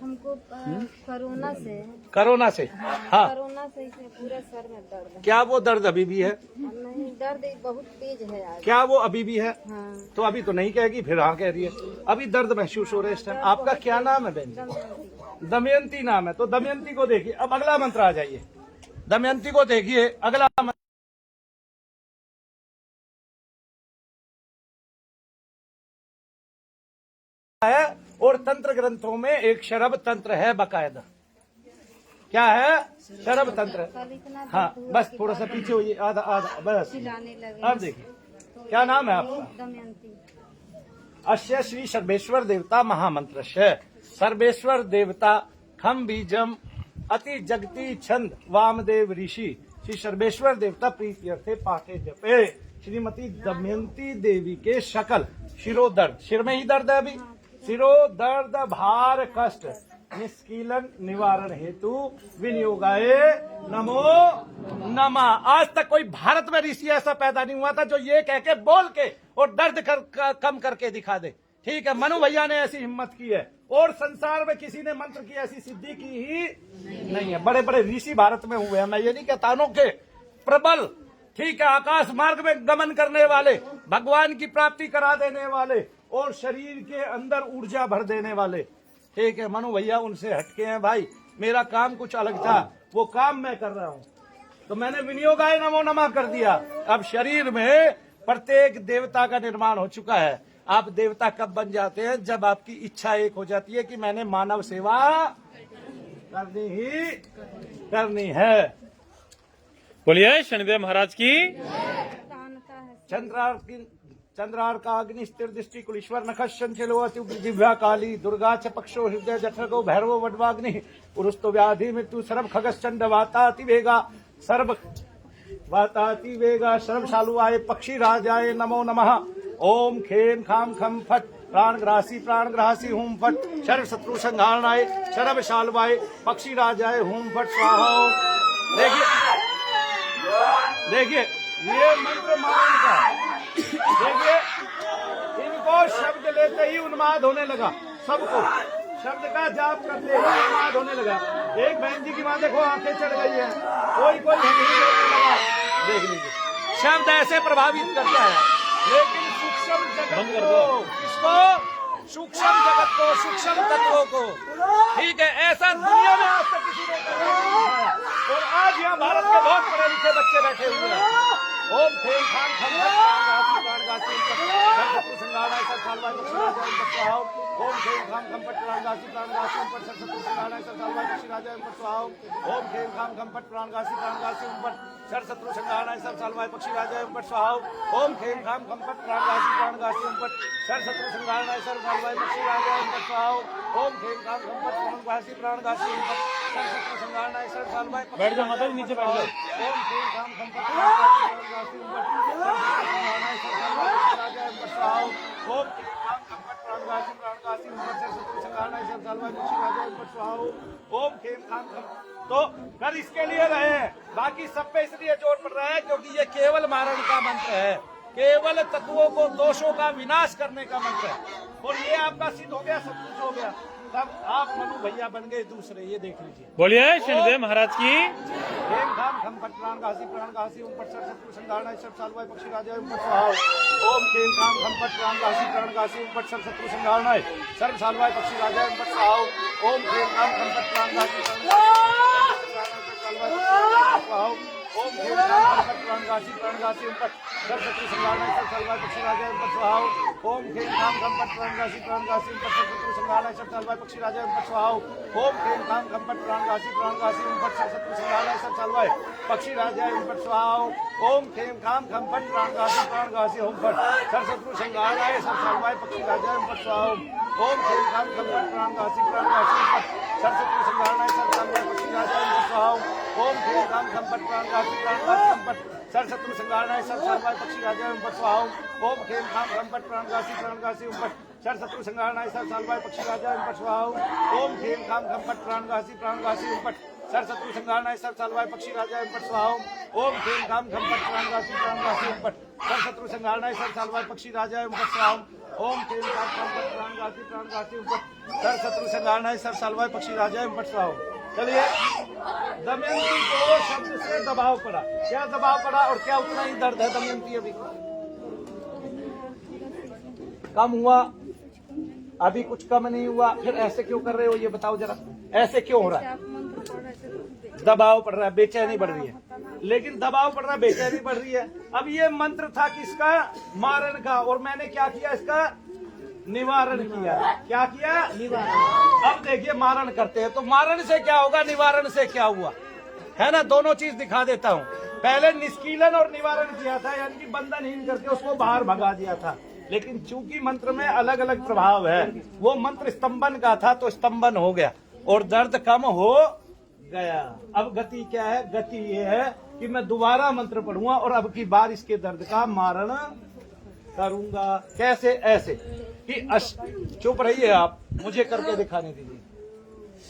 हमको कोरोना से हाँ, कोरोना से इसे पूरे सर में दर्द है। क्या वो दर्द अभी भी है? नहीं, दर्द बहुत तेज है आज। क्या वो अभी भी है? हाँ। तो अभी तो नहीं कहेगी, फिर हाँ कह रही है। अभी दर्द महसूस हो रहा है इस टाइम। आपका क्या नाम है बहन जी? दमयंती नाम है। तो दमयंती को देखिए। अब अगला मंत्र आ जाइए, दमयंती को देखिए। अगला मंत्र है, और तंत्र ग्रंथों में एक शरभ तंत्र है बकायदा। क्या है? शरभ तंत्र। कल इतना हाँ दर्द हुआ बस कि थोड़ा सा पीछे होइए, आधा आधा बस। चिल्लाने लगे। अब देखिए क्या नाम है आपका? दमयंती। अस्य श्री सर्वेश्वर देवता महामंत्र। सर्वेश्वर देवता खम बीजम अति जगती छंद वामदेव ऋषि। श्री सर्वेश्वर देवता प्रीत्यर्थे पाठे जपे। श्रीमती दमयंती देवी के शकल शिरोदर्द, सिर में ही दर्द है अभी, शिरोदर्द भार कष्ट निष्कीलन निवारण हेतु विनियोगाए नमो नमः। आज तक कोई भारत में ऋषि ऐसा पैदा नहीं हुआ था जो ये कह के बोल के और दर्द कम करके दिखा दे ठीक है, मनु भैया ने ऐसी हिम्मत की है और संसार में किसी ने मंत्र की ऐसी सिद्धि की ही नहीं है। बड़े बड़े ऋषि भारत में हुए हैं, मैं ये नहीं कहता अनु के प्रबल, ठीक है, आकाश मार्ग में गमन करने वाले, भगवान की प्राप्ति करा देने वाले और शरीर के अंदर ऊर्जा भर देने वाले, ठीक है। मनु भैया उनसे हटके हैं भाई, मेरा काम कुछ अलग था, वो काम मैं कर रहा हूं, तो मैंने विनियोगाय नमो नमः कर दिया। अब शरीर में प्रत्येक देवता का निर्माण हो चुका है। आप देवता कब बन जाते हैं? जब आपकी इच्छा एक हो जाती है कि मैंने मानव सेवा करनी ही करनी है। बोलिए शनिदेव महाराज की। चंद्रार का अग्नि स्थिर दृष्टि कुलीश्वर नखश चंचलो अति जिह्वा काली दुर्गा च पक्षो हृदय जठरगो भैरवो वडवाग्नि पुरुस्तो व्याधि मृत्यु सर्व खगस चंड वाताति वेगा सर्व वाताति वेगा सर्व शालुआय पक्षी राजाय नमो नमः। ओम खेम खाम खम फट प्राणग्रासी हुम फट सर्व शत्रु संहारणाय सर्व शालवाय पक्षी राजाय हुम फट स्वाहा। देखिए ये मंत्र मारण का, देखिए इनको शब्द लेते ही उन्माद होने लगा, सबको शब्द का जाप करते ही उन्माद होने लगा। एक बहन जी की मां देखो आंखें चढ़ गई है, कोई हंसने लगा। देख लीजिए शब्द ऐसे प्रभावित करता है, लेकिन सूक्ष्म जगत को, इसको सूक्ष्म जगत को, सूक्ष्म तत्वों को, ठीक है, ऐसा दुनिया में आज तक किसी ने नहीं है। और आज यहाँ भारत के बहुत पढ़े लिखे बच्चे बैठे हुए हैं। ओम खेम खाम खम प्राणगासी शत्रु संगाणाय सर सालवाय पक्षी राजाय स्वाहा। ओम खेम खाम खम पट प्राणगासी पर शत्रु संगाणाय सर सालवाय पक्षी राजाय स्वाहा। ओम खेम खाम खम पट प्राणगासी पर सर शत्रु संगाणाय सर सालवाय पक्षी राजाय स्वाहा। ओम खेम खाम खम पट प्राणगासी पर सर शत्रु संगाणाय सर सालवाय पक्षी राजाय स्वाहा। ओम खेम खाम खम पट प्राणगासी सर शत्रु संगाणाय सर सालवाय बैठ जाओ माता जी, नीचे बैठ जाओ। ओम खेम खाम खम पट प्राणगासी ओम खेम खाम खम। तो कर इसके लिए रहे हैं, बाकी सब पे इसलिए जोर पड़ रहा है क्योंकि ये केवल मारण का मंत्र है, केवल तत्वों को दोषों का विनाश करने का मंत्र है। और ये आपका सिद्ध हो गया, सब कुछ हो गया, तब आप मनु भैया बन गए दूसरे। ये देख लीजिए। बोलिए शनिदेव महाराज की। खेम खाम खम पट प्राणगासी ओम पट सर शत्रु संहारणाय सब सालवाय पक्षी राजाय स्वाहा। ओम खेम खाम खम पट प्राणगासी ओम पट सर शत्रु संहारणाय सर्व सालवाय पक्षी राजाय स्वाहा। ओम खेम खाम खम पट प्राणगासी ओम खेम खाम खम पट प्राणगासी ओम पट सर शत्रु संहारणाय सब सालवाय पक्षी राजाय स्वाहा। ओम खेम खाम खम पट प्राणगासी ओम पट सर शत्रु संहारणाय सब सालवाय पक्षी राजाय स्वाहा। ओम खेम खाम खम पट प्राणगासी ओम पट सर शत्रु संहारणाय सब सालवाय पक्षी राजाय स्वाहा। ओम खेम खाम खम पट प्राणगासी ओम पट सर शत्रु संहारणाय सब सालवाय पक्षी राजाय स्वाहा। ओम खेम खाम खम पट प्राणगासी ओम पट सर शत्रु संहारणाय सब सालवाय पक्षी राजाय स्वाहा। ओम खेम खाम खम पट प्राणगासी ओम पट सर शत्रु संहारणाय सब सालवाय पक्षी राजाय स्वाहा। ओम खेम खाम खम पट प्राणगासी ओम पट सर शत्रु संहारणाय सब सालवाय पक्षी राजाय स्वाहा। ओम खेम खाम खम पट प्राणगासी ओम पट सर शत्रु संहारणाय सब सालवाय पक्षी राजाय स्वाहा। ओम खेम खाम खम पट प्राणगासी ओम पट सर शत्रु संहारणाय सब सालवाय पक्षी राजाय स्वाहा। ओम खेम खाम खम पट प्राणगासी ओम पट सर शत्रु संहारणाय सब सालवाय पक्षी राजाय स्वाहा। चलिए, दमयंती को शब्द से दबाव पड़ा, क्या दबाव पड़ा और क्या उतना ही दर्द है? दमयंती अभी कम हुआ, अभी कुछ कम नहीं हुआ, फिर ऐसे क्यों कर रहे हो? ये बताओ जरा, ऐसे क्यों हो रहा है? दबाव पड़ रहा है, बेचैनी बढ़ रही है, लेकिन दबाव पड़ रहा है, बेचैनी बढ़ रही है। अब ये मंत्र था किसका? मारण का, और मैंने क्या किया? इसका निवारण किया। क्या किया? निवारण। अब देखिए मारण करते हैं तो मारण से क्या होगा, निवारण से क्या हुआ, है ना? दोनों चीज दिखा देता हूँ। पहले निष्कीलन और निवारण किया था, यानी कि बंधनहीन करके उसको बाहर भगा दिया था, लेकिन चूंकि मंत्र में अलग अलग प्रभाव है, वो मंत्र स्तंभन का था तो स्तंभन हो गया और दर्द कम हो गया। अब गति क्या है? गति ये है कि मैं दोबारा मंत्र पढ़ूंगा और अब की बार इसके दर्द का मारण करूंगा। कैसे? ऐसे कि चुप रहिए आप, मुझे करके दिखाने दीजिए।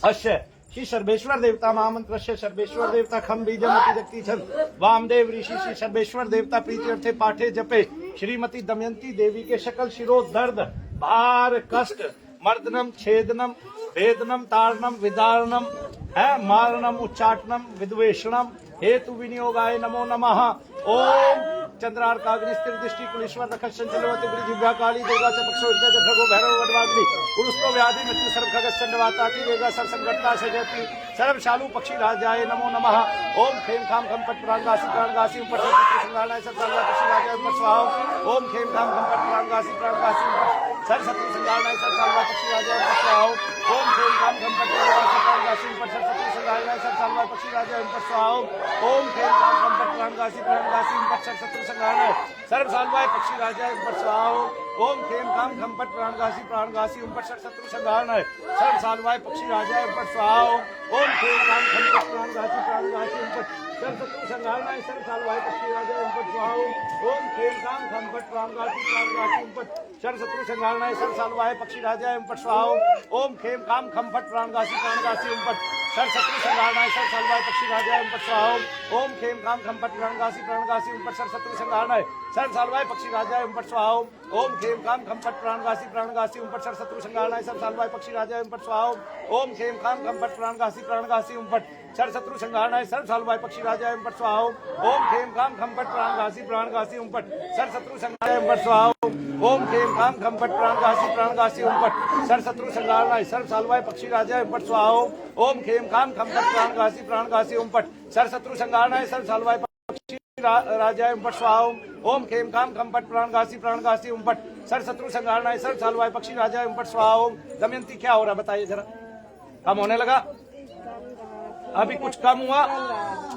अश्य श्री सर्वेश्वर देवता महामंत्र से सर्वेश्वर देवता खम बीजमति जगती छंद वामदेव ऋषि श्री सर्वेश्वर देवता प्रीत्यर्थे पाठे जपे श्रीमती दमयंती देवी के शकल शिरो दर्द भार कष्ट मर्दनम छेदनम भेदनम ताड़नम विदारणम है मारणम उच्चाटनम विद्वेषणम हेतु विनियोगाय नमो नमः। ओम चंद्रार्काग्नि स्थिर दृष्टि कुलेश्वर नखत संचलवती बुरी जिह्वा काली दुर्गा से पक्षो हृदय जठरगो भैरव वडवाग्नि पुरुषो व्याधि मृत्यु सर्व खगत संडवाताति वेगा सर संगठता सजति सर्व शालु पक्षी राजाय नमो नमः। ओम खेम खाम खम पट प्रांगासी प्रांगासी ऊपर संगानाय सब सालवा पक्षी राजाय ऊपर स्वाहा। ओम खेम खाम खम पट प्रांगासी प्रांगासी सर शत्रु संगानाय सब सालवा पक्षी राजाय ऊपर स्वाहा। ओम खेम खाम खम पट प्रांगासी प्रांगासी ऊपर सर शत्रु संगानाय सब सालवा पक्षी राजाय ऊपर स्वाहा। ओम खेम खाम खम पट प्रांगासी प्रांगासी ऊपर सर शत्रु संगानाय सर्व सालवाय पक्षी राजाय ऊपर स्वाहा। ओम खेम खाम खम पट प्राणगासी प्राणगासी ऊपर सर शत्रु संगानाय सर्व सालवाय पक्षी राजाय ऊपर स्वाहा। ओम खेम खाम खम पट प्राणगासी प्राणगासी ऊपर सर शत्रु संगानाय सर्व सालवाय पक्षी राजाय ऊपर स्वाहा। ओम खेम खाम खम पट प्राणगासी प्राणगासी ऊपर सर शत्रु संगानाय सर्व सालवाय पक्षी राजाय ऊपर स्वाहा। ओम खेम खाम खम पट प्राणगासी प्राणगासी ऊपर सर शत्रु संगानाय सर्व सालवाय पक्षी राजाय ऊपर स्वाहा। ओम खेम खाम खम पट प्राणगासी प्राणगासी ऊपर सर शत्रु संगानाय सर्व सालवाय पक्षी राजाय ऊपर स्वाहा। ओम खेम खाम खम पट प्राणगासी प्राणगासी ऊपर सर शत्रु संगानाय सर्व सालवाय पक्षी राजाय ऊपर स्वाहा। ओम खेम खाम खम पट प्राणगासी प्राणगासी ऊपर सर शत्रु संगानाय सर्व सालवाय पक्षी राजाय ऊपर स्वाहा। ओम खेम खाम खम पट प्राणगासी प्राणगासी ऊपर सर शत्रु संगानाय ऊपर स्वाहा। ओम खेम खाम खम पट प्राणगासी प्राणगासी ऊपर सर शत्रु संगानाय सर्व सालवाय पक्षी राजाय ऊपर स्वाहा। ओम खेम खाम खम पट प्राणगासी प्राणगासी ऊपर सर शत्रु संगानाय सर्व सालवाय पक्षी राजाय ऊपर स्वाहा। ओम खेम खाम खम पट प्राणगासी प्राणगासी ऊपर सर शत्रु संगानाय सर्व सालवाय पक्षी राजाय ऊपर स्वाहा। दमयंती क्या हो रहा है बताइए जरा, कम होने लगा? अभी कुछ कम हुआ,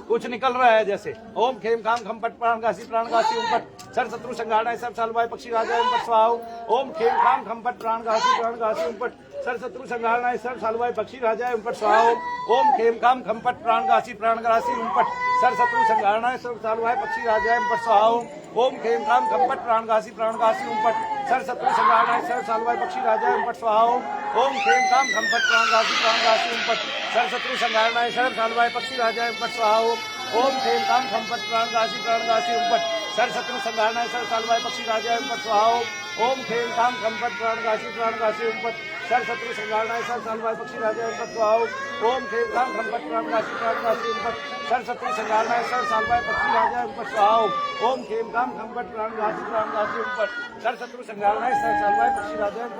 कुछ निकल रहा है जैसे। ओम खेम खाम खम पट प्राणगासी प्राणगासी ऊपर सर शत्रु संगानाय सर्व सालवाय पक्षी राजाय ऊपर स्वाहा। ओम खेम खाम खम पट प्राणगासी प्राणगासी ऊपर सर शत्रु संगानाय सर्व सालवाय पक्षी राजाय ऊपर स्वाहा। ओम खेम खाम खम पट प्राणगासी प्राणगासी ऊपर सर शत्रु संगानाय सर्व सालवाय पक्षी राजाय ऊपर स्वाहा। ओम खेम खाम खम पट प्राणगासी प्राणगासी ऊपर सर शत्रु संगानाय सर्व सालवाय पक्षी राजाय ऊपर स्वाहा। ओम खेम खाम खम पट प्राणगासी प्राणगासी ऊपर सर शत्रु संगानाय सर्व सालवाय पक्षी राजाय ऊपर स्वाहा। ओम खेम खाम खम पट प्राणगासी प्राणगासी ऊपर सर शत्रु संगानाय सर्व सालवाय पक्षी राजाय ऊपर स्वाहा। ओम खेम खाम खम पट प्राणगासी प्राणगासी ऊपर सर शत्रु संगानाय सर्व सालवाय पक्षी राजाय ऊपर स्वाहा। ओम खेम खाम खम पट प्राणगासी प्राणगासी ऊपर सर शत्रु संगानाय सर्व सालवाय पक्षी राजाय ऊपर स्वाहा। ओम खेम खाम खम पट प्राणगासी प्राणगासी ऊपर सर शत्रु संगानाय सर्व सालवाय पक्षी राजाय ऊपर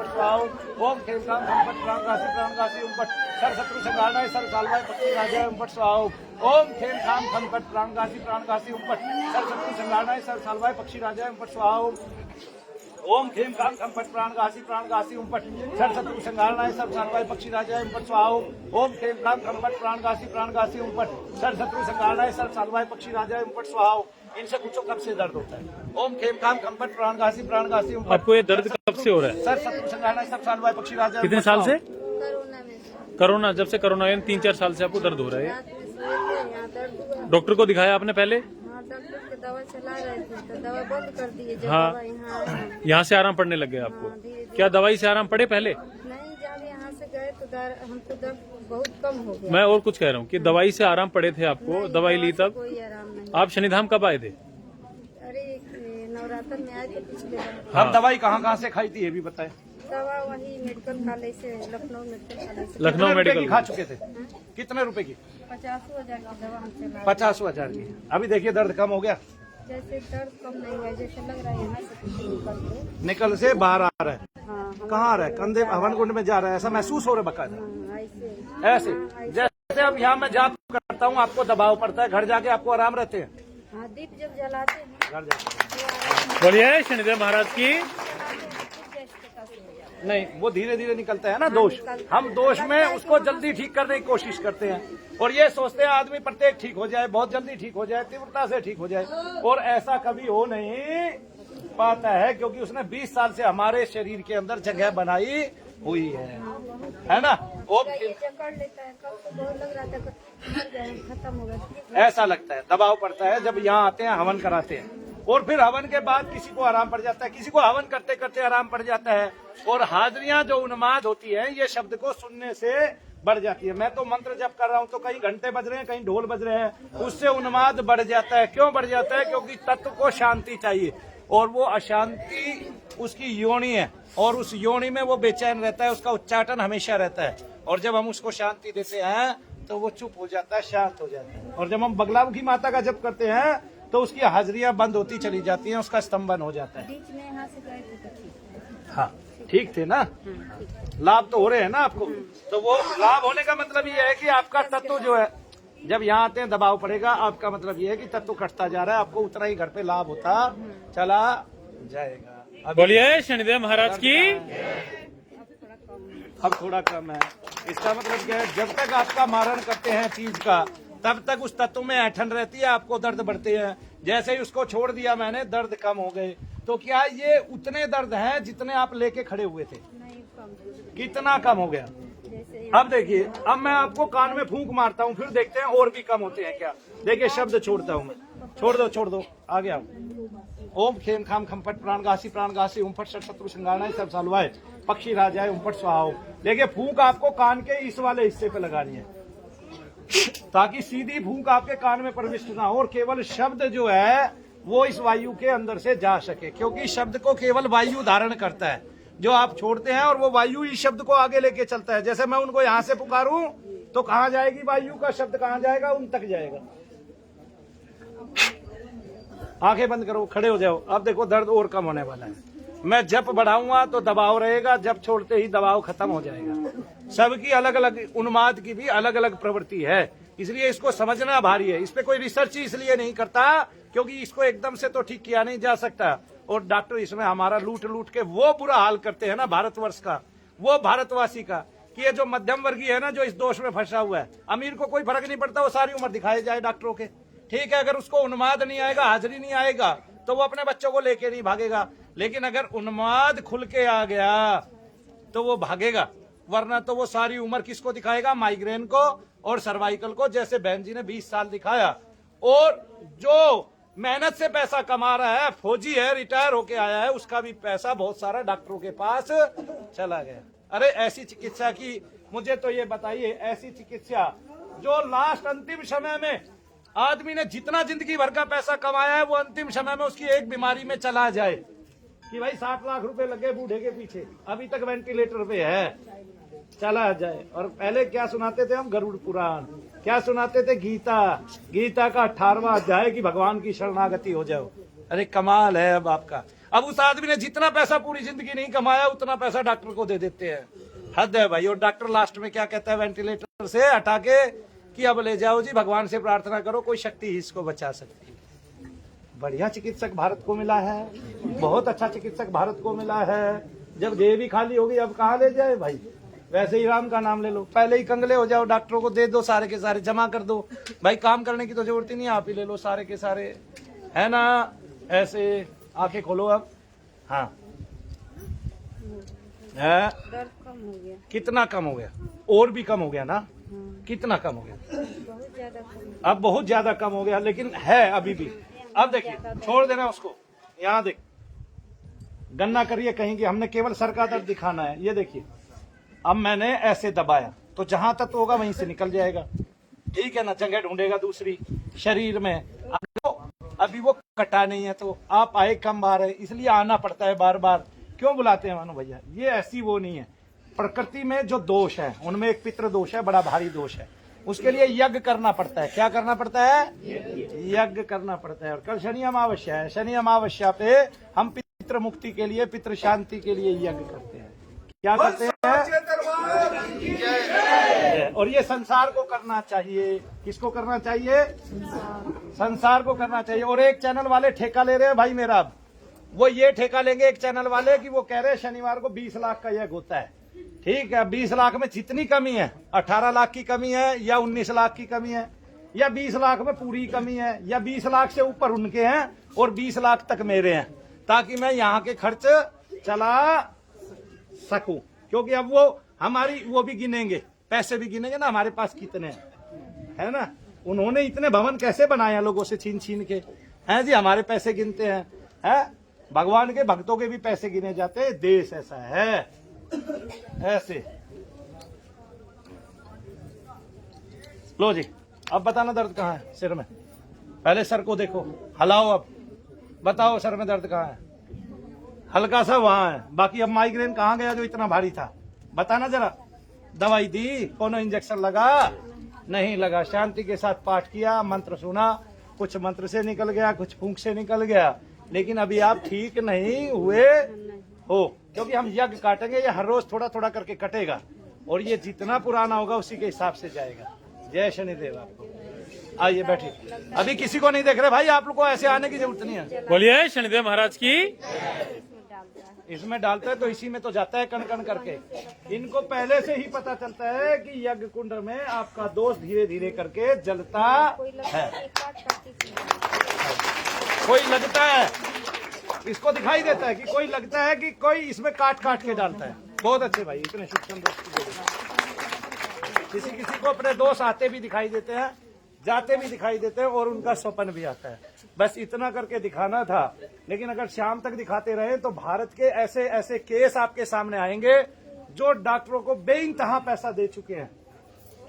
स्वाहा। ओम खेम खाम खम पट प्राणगासी प्राणगासी ऊपर सर शत्रु संगानाय सर्व सालवाय पक्षी राजाय ऊपर स्वाहा। ओम खेम खाम खम पट प्राणगासी प्राणगासी ऊपर सर शत्रु संगानाय सर्व सालवाय पक्षी राजाय ऊपर स्वाहा। ओम खेम खाम खम पट प्राणगासी प्राणगासी ऊपर सर शत्रु संगानाय सर्व सालवाय पक्षी राजाय ऊपर स्वाहा। ओम खेम खाम खम पट प्राणगासी प्राणगासी ऊपर सर शत्रु संगानाय सर्व सालवाय पक्षी राजाय ऊपर स्वाहा। इनसे पूछो कब से दर्द होता है? ओम खेम खाम खम पट प्राणगासी प्राणगासी ऊपर। आपको ये दर्द कब से हो रहा है? सर शत्रु संगानाय सर्व सालवाय पक्षी राजाय। कितने साल से? कोरोना में कोरोना, जब से कोरोना आया 3-4 साल से आपको दर्द हो रहा है। रात में सोए थे, यहाँ दर्द हुआ। डॉक्टर को दिखाया आपने पहले? हाँ, डॉक्टर की दवा चला रहे थे तो दवा बंद कर दिए। जब हाँ। दवा यहाँ आया, यहाँ से आराम पड़ने लग गया हाँ, आपको? धीरे-धीरे। क्या दवाई से आराम पड़े पहले? नहीं, जब यहाँ से गए तो हमको दर्द बहुत कम हो गया। मैं और कुछ कह रहा हूँ कि दवाई से आराम पड़े थे आपको? नहीं, दवाई ली दवा से तब? कोई आराम नहीं। आप शनिधाम कब आए थे? अरे नवरात्र में आए थे पिछले बार। आप दवाई कहाँ से खाई थी ये भी बताएं। दवा वही मेडिकल कॉलेज से, लखनऊ मेडिकल कॉलेज से। लखनऊ कितने रुपए मेडिकल की खा चुके थे? कितने रुपए की? 50,000 की दवा हम चला। 50,000 की। अभी देखिए दर्द कम हो गया, जैसे दर्द कम नहीं हुआ, जैसे लग रहा है यहाँ से कुछ निकल से बाहर आ रहा है। हाँ, कहाँ आ रहा है? कंधे हवन कुंड में जा रहा है, ऐसा महसूस हो रहा है बकायदा? हाँ, ऐसे ऐसे जैसे अब यहाँ मैं जाप करता हूँ, आपको दबाव पड़ता है, घर जाके आपको आराम रहते हैं? हाँ, दीप जब जलाते हैं घर जाके बोलिए शनिदेव महाराज की। नहीं, वो धीरे धीरे निकलता है ना दोष। हम दोष में उसको जल्दी ठीक करने की कोशिश करते हैं और ये सोचते हैं आदमी प्रत्येक ठीक हो जाए, बहुत जल्दी ठीक हो जाए, तीव्रता से ठीक हो जाए, और ऐसा कभी हो नहीं पाता है, क्योंकि उसने 20 साल से हमारे शरीर के अंदर जगह बनाई हुई है ना। वो कर लेता है, कब तो बहुत लग रहा था मर गए, खत्म हो गया। ऐसा लगता है, दबाव पड़ता है जब यहाँ आते हैं, हवन कराते हैं, और फिर हवन के बाद किसी को आराम पड़ जाता है, किसी को हवन करते करते आराम पड़ जाता है, और हाजरियां जो उन्माद होती है ये शब्द को सुनने से बढ़ जाती है। मैं तो मंत्र जप कर रहा हूँ तो कहीं घंटे बज रहे हैं, कहीं ढोल बज रहे हैं, उससे उन्माद बढ़ जाता है। क्यों बढ़ जाता है? क्योंकि तत्व को शांति चाहिए, और वो अशांति उसकी योनि है। और उस योनि में वो बेचैन रहता है, उसका उच्चाटन हमेशा रहता है। और जब हम उसको शांति देते हैं तो वो चुप हो जाता है, शांत हो जाता है। और जब हम बगलामुखी माता का जप करते हैं तो उसकी हाजिरियां बंद होती चली जाती हैं, उसका स्तंभन हो जाता है। बीच में यहाँ से गए थे तो ठीक है। हाँ ठीक थे ना, लाभ तो हो रहे हैं ना आपको। तो वो लाभ होने का मतलब ये है कि आपका तत्व जो है, जब यहाँ आते हैं दबाव पड़ेगा, आपका मतलब ये है कि तत्व कटता जा रहा है, आपको उतना ही घर पे लाभ होता चला जाएगा। बोलिए शनिदेव महाराज की। अब थोड़ा कम है, इसका मतलब क्या है, जब तक आपका मारण करते हैं चीज का, तब तक उस तत्व में ऐठन रहती है, आपको दर्द बढ़ते हैं। जैसे ही उसको छोड़ दिया मैंने, दर्द कम हो गए। तो क्या ये उतने दर्द हैं जितने आप लेके खड़े हुए थे? नहीं कम, कितना कम हो गया? जैसे अब देखिए, अब मैं आपको कान में फूंक मारता हूँ, फिर देखते हैं और भी कम होते हैं क्या। देखिए शब्द छोड़ता हूँ मैं, छोड़ दो आगे आओ। ओम खेम खाम खमपट प्राणगासी ओम फट सट शत्रु संगाना सब सालवाए पक्षी राजाए ओम फट स्वाहा। देखिए फूंक आपको कान के इस वाले हिस्से पे लगानी है, ताकि सीधी फूंक आपके कान में प्रविष्ट ना हो और केवल शब्द जो है वो इस वायु के अंदर से जा सके, क्योंकि शब्द को केवल वायु धारण करता है। जो आप छोड़ते हैं और वो वायु इस शब्द को आगे लेके चलता है। जैसे मैं उनको यहाँ से पुकारूं तो कहाँ जाएगी वायु का शब्द, कहाँ जाएगा? उन तक जाएगा। आंखें बंद करो, खड़े हो जाओ। अब देखो दर्द और कम होने वाला है। मैं जप बढ़ाऊंगा तो दबाव रहेगा, जप छोड़ते ही दबाव खत्म हो जाएगा। सबकी अलग अलग, उन्माद की भी अलग अलग प्रवृत्ति है, इसलिए इसको समझना भारी है। इस पे कोई रिसर्च इसलिए नहीं करता क्योंकि इसको एकदम से तो ठीक किया नहीं जा सकता। और डॉक्टर इसमें हमारा लूट लूट के वो बुरा हाल करते हैं ना भारतवर्ष का, वो भारतवासी का, कि ये जो मध्यम वर्गीय है ना, जो इस दोष में फंसा हुआ है। अमीर को कोई फर्क नहीं पड़ता, वो सारी उम्र दिखाए जाए डॉक्टरों के, ठीक है। अगर उसको उन्माद नहीं आएगा, हाजिरी नहीं आएगा, तो वो अपने बच्चों को लेके नहीं भागेगा। लेकिन अगर उन्माद खुल के आ गया तो वो भागेगा, वरना तो वो सारी उम्र किसको दिखाएगा? माइग्रेन को और सर्वाइकल को, जैसे बहन जी ने 20 साल दिखाया। और जो मेहनत से पैसा कमा रहा है, फौजी है, रिटायर होके आया है, उसका भी पैसा बहुत सारा डॉक्टरों के पास चला गया। अरे ऐसी चिकित्सा की, मुझे तो ये बताइए, ऐसी चिकित्सा जो लास्ट अंतिम समय में आदमी ने जितना जिंदगी भर का पैसा कमाया है, वो अंतिम समय में उसकी एक बीमारी में चला जाए कि भाई 60 लाख रुपए लगे बूढ़े के पीछे, अभी तक वेंटिलेटर पे है, चला जाए। और पहले क्या सुनाते थे हम? गरुड़ पुराण। क्या सुनाते थे? गीता का 18वां अध्याय कि भगवान की शरणागति हो जाओ। अरे कमाल है अब आपका। अब उस आदमी ने जितना पैसा पूरी जिंदगी नहीं कमाया, उतना पैसा डॉक्टर को दे देते हैं। हद है भाई। और डॉक्टर लास्ट में क्या कहता है वेंटिलेटर से हटा के कि अब ले जाओ जी, भगवान से प्रार्थना करो, कोई शक्ति ही इसको बचा सकती है। बढ़िया चिकित्सक भारत को मिला है, बहुत अच्छा चिकित्सक भारत को मिला है। जब जेब भी खाली होगी, अब कहाँ ले जाए भाई? वैसे ही राम का नाम ले लो, पहले ही कंगले हो जाओ, डॉक्टरों को दे दो, सारे के सारे जमा कर दो भाई। काम करने की तो जरूरत ही नहीं, आप ही ले लो सारे के सारे, है ना। ऐसे आंखें खोलो अब। हाँ है, दर्द कम हो गया, कितना कम हो गया? और भी कम हो गया ना? कितना कम हो गया? बहुत ज्यादा कम। अब बहुत ज्यादा कम हो गया, लेकिन है अभी भी। अब देखिए, छोड़ देना उसको। यहाँ देख, गन्ना करिए कहीं की, हमने केवल सर का दर्द दिखाना है। ये देखिए, अब मैंने ऐसे दबाया तो जहां तक होगा वहीं से निकल जाएगा, ठीक है ना। जगह ढूंढेगा दूसरी शरीर में। अभी वो कटा नहीं है, तो आप आए कम बार है, इसलिए आना पड़ता है बार बार। क्यों बुलाते हैं मानो भैया? ये ऐसी वो नहीं है। प्रकृति में जो दोष है, उनमें एक पितृ दोष है, बड़ा भारी दोष है। उसके लिए यज्ञ करना पड़ता है। क्या करना पड़ता है? यज्ञ करना पड़ता है। और कल शनि अमावस्या है, शनि अमावस्या पे हम पितृ मुक्ति के लिए, पितृ शांति के लिए यज्ञ करते हैं। क्या करते हैं? और ये संसार को करना चाहिए। किसको करना चाहिए? संसार को करना चाहिए। और एक चैनल वाले ठेका ले रहे हैं भाई मेरा, अब वो ये ठेका लेंगे एक चैनल वाले कि वो कह रहे हैं शनिवार को 20 लाख का यज्ञ होता है, ठीक है। 20 लाख में जितनी कमी है, 18 लाख की कमी है या 19 लाख की कमी है, या 20 लाख में पूरी कमी है, या 20 लाख से ऊपर उनके हैं और 20 लाख तक मेरे हैं, ताकि मैं यहाँ के खर्च चला सकूं। क्योंकि अब वो हमारी वो भी गिनेंगे, पैसे भी गिनेंगे ना, हमारे पास कितने है ना। उन्होंने इतने भवन कैसे बनाया लोगों से छीन छीन के, हैं जी, हमारे पैसे गिनते हैं, है। भगवान के भक्तों के भी पैसे गिने जाते हैं। देश ऐसा है, ऐसे। लो जी, अब बताना दर्द कहाँ है सिर में? पहले सर को देखो, हिलाओ, अब बताओ सर में दर्द कहाँ है? हल्का सा वहां है, बाकी अब माइग्रेन कहाँ गया जो इतना भारी था, बताना जरा। दवाई दी, कोनो इंजेक्शन लगा नहीं लगा, शांति के साथ पाठ किया, मंत्र सुना, कुछ मंत्र से निकल गया, कुछ फूंक से निकल गया, लेकिन अभी आप ठीक नहीं हुए हो, क्योंकि हम यज्ञ काटेंगे, ये हर रोज थोड़ा थोड़ा करके कटेगा और ये जितना पुराना होगा उसी के हिसाब से जाएगा। जय शनिदेव। आपको आइए बैठिए, अभी किसी को नहीं देख रहे भाई, आप लोग को ऐसे आने की जरूरत नहीं है। बोलिए शनिदेव महाराज की। इसमें डालता है तो इसी में तो जाता है कण कण करके। इनको पहले से ही पता चलता है कि यज्ञ कुंड में आपका दोष धीरे धीरे करके जलता है। कोई लगता है, इसको दिखाई देता है कि कोई लगता है कि कोई इसमें काट काट के डालता है। बहुत अच्छे भाई, इतने सूक्ष्म दोष। किसी किसी को अपने दोष आते भी दिखाई देते हैं, जाते भी दिखाई देते हैं और उनका स्वप्न भी आता है। बस इतना करके दिखाना था, लेकिन अगर शाम तक दिखाते रहे तो भारत के ऐसे ऐसे केस आपके सामने आएंगे जो डॉक्टरों को बेइंतहा पैसा दे चुके हैं,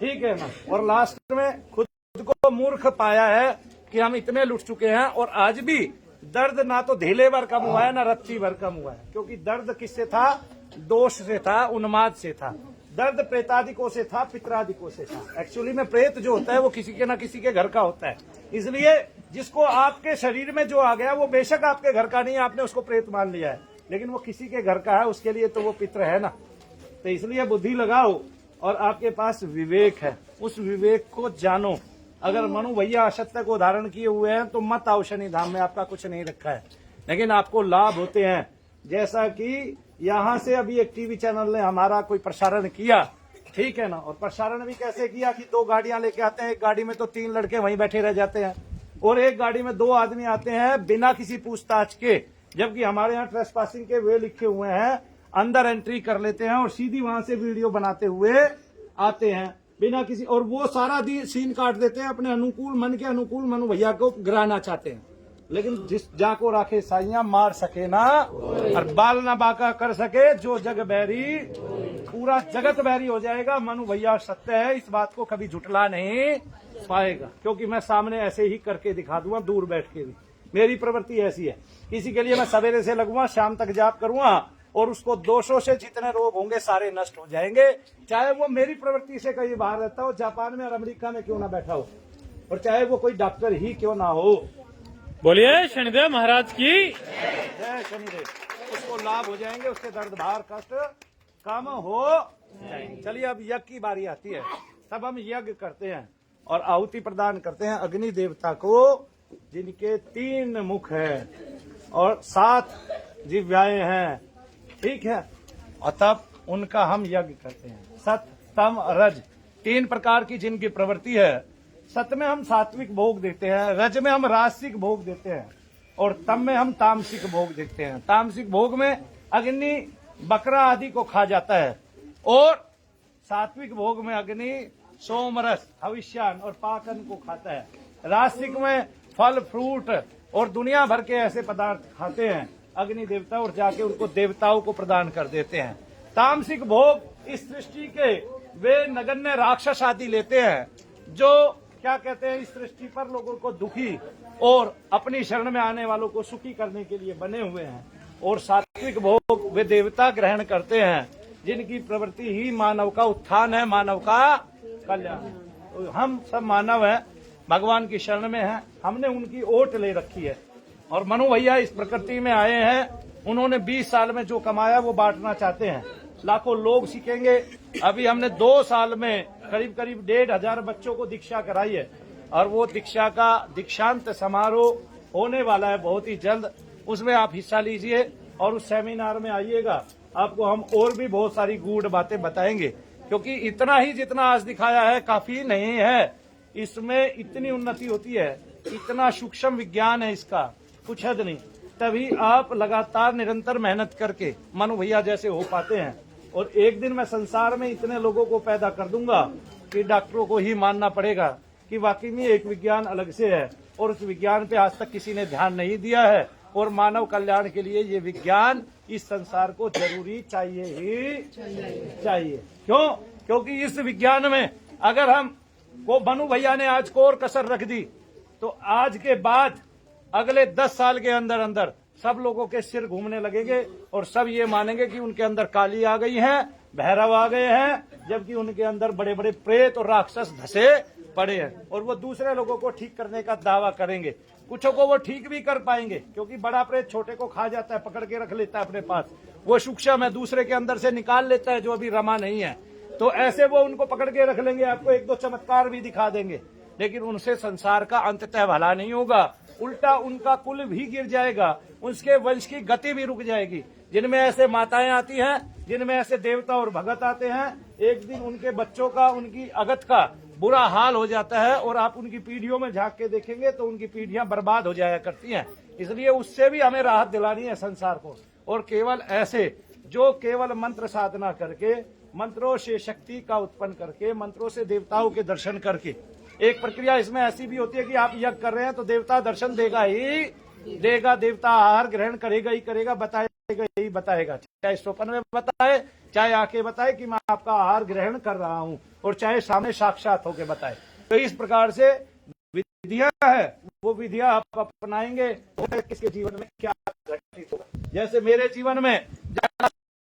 ठीक है ना, और लास्ट में खुद को मूर्ख पाया है कि हम इतने लुट चुके हैं। और आज भी दर्द ना तो धेले भर कम हुआ है ना रत्ती भर कम हुआ है, क्योंकि दर्द किससे था? दोष से था, उन्माद से था। दर्द प्रेतादिकों से था, पितरादिकों से था। एक्चुअली में प्रेत जो होता है वो किसी के ना किसी के घर का होता है, इसलिए जिसको आपके शरीर में जो आ गया वो बेशक आपके घर का नहीं है, आपने उसको प्रेत मान लिया है, लेकिन वो किसी के घर का है, उसके लिए तो वो पितर है ना। तो इसलिए बुद्धि लगाओ और आपके पास विवेक है, उस विवेक को जानो। अगर मनु भैया असत्य को धारण किए हुए हैं तो मत आओ शनि धाम में, आपका कुछ नहीं रखा है, लेकिन आपको लाभ होते हैं। जैसा कि यहाँ से अभी एक टीवी चैनल ने हमारा कोई प्रसारण किया, ठीक है ना, और प्रसारण भी कैसे किया कि 2 गाड़ियां लेके आते हैं, एक गाड़ी में तो 3 लड़के वहीं बैठे रह जाते हैं और एक गाड़ी में 2 आदमी आते हैं बिना किसी पूछताछ के, जबकि हमारे यहाँ ट्रेसपासिंग के वे लिखे हुए हैं, अंदर एंट्री कर लेते हैं और सीधी वहां से वीडियो बनाते हुए आते हैं बिना किसी, और वो सारा सीन काट देते हैं अपने अनुकूल मन के अनुकूल। मनु भैया को गिराना चाहते हैं, लेकिन जिस जाको राखे साइयां मार सके ना और बाल ना बाका कर सके, जो जग बैरी पूरा जगत बैरी हो जाएगा। मनु भैया सत्य है, इस बात को कभी झुटला नहीं पाएगा, क्योंकि मैं सामने ऐसे ही करके दिखा दूंगा, दूर बैठ के भी। मेरी प्रवृत्ति ऐसी है, किसी के लिए मैं सवेरे से लगूंगा, शाम तक जाप करूंगा और उसको दोषों से जितने रोग होंगे सारे नष्ट हो जाएंगे, चाहे वो मेरी प्रवृत्ति से कहीं बाहर रहता हो, जापान में और अमेरिका में क्यों ना बैठा हो, और चाहे वो कोई डॉक्टर ही क्यों ना हो। बोलिए शनिदेव महाराज की। जय शनिदेव। उसको लाभ हो जाएंगे, उसके दर्द भार कष्ट कम हो जाएंगे। चलिए अब यज्ञ की बारी आती है, तब हम यज्ञ करते हैं और आहुति प्रदान करते हैं अग्नि देवता को, जिनके 3 मुख हैं और 7 जिह्वाएं हैं, ठीक है, और तब उनका हम यज्ञ करते हैं। सत तम रज 3 प्रकार की जिनकी प्रवृत्ति है। सत में हम सात्विक भोग देते हैं, रज में हम राजसिक भोग देते हैं और तम में हम तामसिक भोग देते हैं। तामसिक भोग में अग्नि बकरा आदि को खा जाता है और सात्विक भोग में अग्नि सोमरस हविष्यान और पाकन को खाता है। राजसिक में फल फ्रूट और दुनिया भर के ऐसे पदार्थ खाते हैं अग्नि देवता और जाके उनको देवताओं को प्रदान कर देते हैं। तामसिक भोग इस सृष्टि के वे नगण्य राक्षस आदि लेते हैं जो क्या कहते हैं, इस सृष्टि पर लोगों को दुखी और अपनी शरण में आने वालों को सुखी करने के लिए बने हुए हैं। और सात्विक भोग वे देवता ग्रहण करते हैं जिनकी प्रवृत्ति ही मानव का उत्थान है, मानव का कल्याण है। तो हम सब मानव हैं, भगवान की शरण में हैं, हमने उनकी ओट ले रखी है। और मनु भैया इस प्रकृति में आए हैं, उन्होंने 20 साल में जो कमाया वो बांटना चाहते हैं, लाखों लोग सीखेंगे। अभी हमने 2 साल में करीब करीब 1,500 बच्चों को दीक्षा कराई है और वो दीक्षा का दीक्षांत समारोह होने वाला है बहुत ही जल्द। उसमें आप हिस्सा लीजिए और उस सेमिनार में आइएगा, आपको हम और भी बहुत सारी गूढ़ बातें बताएंगे, क्योंकि इतना ही जितना आज दिखाया है काफी नहीं है, इसमें इतनी उन्नति होती है, इतना सूक्ष्म विज्ञान है इसका, कुछ हद नहीं। तभी आप लगातार निरंतर मेहनत करके मनु भैया जैसे हो पाते हैं। और एक दिन मैं संसार में इतने लोगों को पैदा कर दूंगा कि डॉक्टरों को ही मानना पड़ेगा कि वाकई में एक विज्ञान अलग से है और उस विज्ञान पे आज तक किसी ने ध्यान नहीं दिया है। और मानव कल्याण के लिए ये विज्ञान इस संसार को जरूरी चाहिए ही चाहिए। क्यों? क्योंकि इस विज्ञान में अगर हम को मनु भैया ने आज को और कसर रख दी तो आज के बाद अगले 10 साल के अंदर अंदर सब लोगों के सिर घूमने लगेंगे और सब ये मानेंगे कि उनके अंदर काली आ गई है, भैरव आ गए हैं, जबकि उनके अंदर बड़े बड़े प्रेत और राक्षस धसे पड़े हैं। और वो दूसरे लोगों को ठीक करने का दावा करेंगे। कुछों को वो ठीक भी कर पाएंगे, क्योंकि बड़ा प्रेत छोटे को खा जाता है, पकड़ के रख लेता है अपने पास। वो सूक्ष्म है, दूसरे के अंदर से निकाल लेता है जो अभी रमा नहीं है। तो ऐसे वो उनको पकड़ के रख लेंगे, आपको एक दो चमत्कार भी दिखा देंगे, लेकिन उनसे संसार का अंततः भला नहीं होगा। उल्टा उनका कुल भी गिर जाएगा, उसके वंश की गति भी रुक जाएगी। जिनमें ऐसे माताएं आती हैं, जिनमें ऐसे देवता और भगत आते हैं, एक दिन उनके बच्चों का, उनकी अगत का बुरा हाल हो जाता है। और आप उनकी पीढ़ियों में झांक के देखेंगे तो उनकी पीढ़ियां बर्बाद हो जाया करती हैं। इसलिए उससे भी हमें राहत दिलानी है संसार को। और केवल ऐसे जो केवल मंत्र साधना करके, मंत्रों से शक्ति का उत्पन्न करके, मंत्रों से देवताओं के दर्शन करके, एक प्रक्रिया इसमें ऐसी भी होती है कि आप यज्ञ कर रहे हैं तो देवता दर्शन देगा ही देगा, देवता आहार ग्रहण करेगा ही करेगा, बताएगा ही बताएगा। चाहे स्वप्न में बताए, चाहे आके बताए कि मैं आपका आहार ग्रहण कर रहा हूं, और चाहे सामने साक्षात होके बताए। तो इस प्रकार से विधियां है, वो विधियां आप अपनाएंगे तो किसके जीवन में क्या घटित होगा। जैसे मेरे जीवन में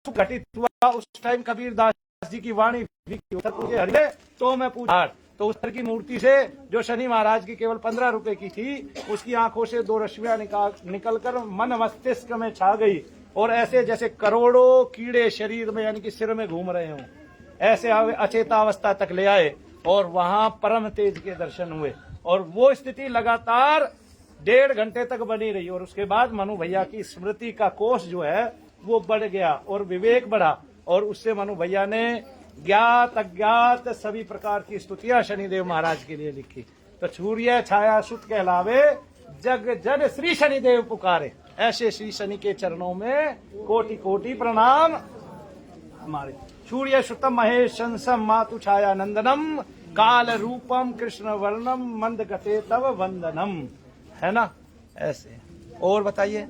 घटित हुआ, उस टाइम कबीर दास जी की वाणी हरिये तो मैं पूछा, तो उस की मूर्ति से जो शनि महाराज की केवल 15 रुपए की थी, उसकी आंखों से 2 रश्मियां निकलकर मन मस्तिष्क में छा गई। और ऐसे जैसे करोड़ों कीड़े शरीर में यानी कि सिर में घूम रहे हों, ऐसे अचेतावस्था तक ले आए और वहां परम तेज के दर्शन हुए। और वो स्थिति लगातार 1.5 घंटे तक बनी रही। और उसके बाद मनु भैया की स्मृति का कोष जो है वो बढ़ गया और विवेक बढ़ा। और उससे मनु भैया ने ज्ञात अज्ञात सभी प्रकार की स्तुतियां शनिदेव महाराज के लिए लिखी। तो सूर्य छाया सुत कहलावे, जग जन श्री शनिदेव पुकारे। ऐसे श्री शनि के चरणों में कोटि कोटि प्रणाम हमारे। सूर्य सुतम महेश शंसम मातु छाया नंदनम, काल रूपम कृष्ण वर्णम मंद गते तव वंदनम। है ना ऐसे। और बताइए,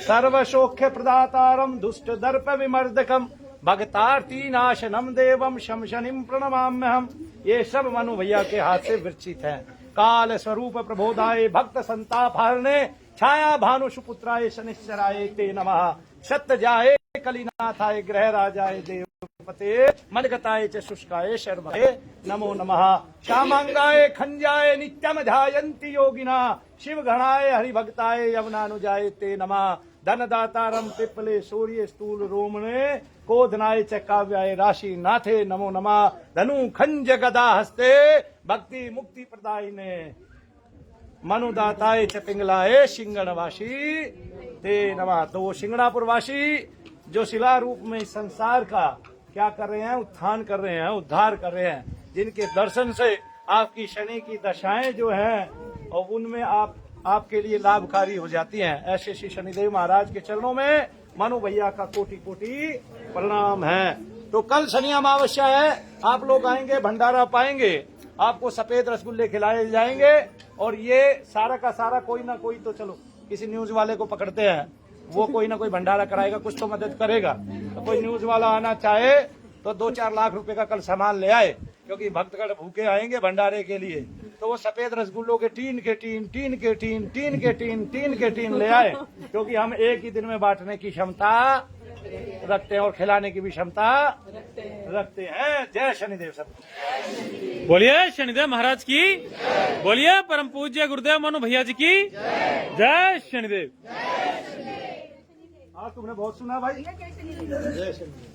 सर्व सौख्य प्रदातारम दुष्ट दर्प विमर्दकम भगतार्थी नाशनम देवम शम शनिम प्रणमाम्यहम। ये सब मनु भैया के हाथ से विरचित है। काल स्वरूप प्रबोधाय भक्त संताप हरणे, छाया भानु सुपुत्राय शनिश्चराय ते नमः। सत्य जाए कलिनाथाय ग्रह राजाय देवपते, मनगताय च शुष्काय शर्माय नमो नमः। श्यामांगाय खंजाय नित्यम ध्यायन्ति योगिना, शिव गणाय हरिभक्ताय यमुनानुजाय ते नमः। धनदातारम पिपले सूर्य स्थूल रोमणे, कोधनाय च काव्याय राशि नाथे नमो नमः। धनु खंज गदा हस्ते, भक्ति मुक्ति प्रदायिने, मनुदाताय च पिंगलाय सिंगणवासी ते नमः। तो वो सिंगणापुरवासी जो शिला रूप में इस संसार का क्या कर रहे हैं, उत्थान कर रहे हैं, उद्धार कर रहे हैं, जिनके दर्शन से आपकी शनि की दशाएं जो हैं और उनमें आपके लिए लाभकारी हो जाती हैं। ऐसे श्री शनिदेव महाराज के चरणों में मनु भैया का कोटि कोटि प्रणाम है। तो कल शनि अमावस्या है, आप लोग आएंगे, भंडारा पाएंगे, आपको सफेद रसगुल्ले खिलाए जाएंगे। और ये सारा का सारा कोई ना कोई, तो चलो किसी न्यूज वाले को पकड़ते हैं, वो कोई ना कोई भंडारा कराएगा, कुछ तो मदद करेगा। तो कोई न्यूज वाला आना चाहे तो 2-4 लाख रुपए का कल सामान ले आए, क्योंकि भक्तगण भूखे आएंगे भंडारे के लिए। तो वो सफेद रसगुल्लों के टीन के टीन ले आए, क्योंकि हम एक ही दिन में बांटने की क्षमता रखते हैं और खिलाने की भी क्षमता रखते हैं। जय शनिदेव सब। बोलिए शनिदेव महाराज की, बोलिए परम पूज्य गुरुदेव मनु भैया जी की जय शनिदेव। हाँ, तुमने बहुत सुना भाई। जय शनिदेव।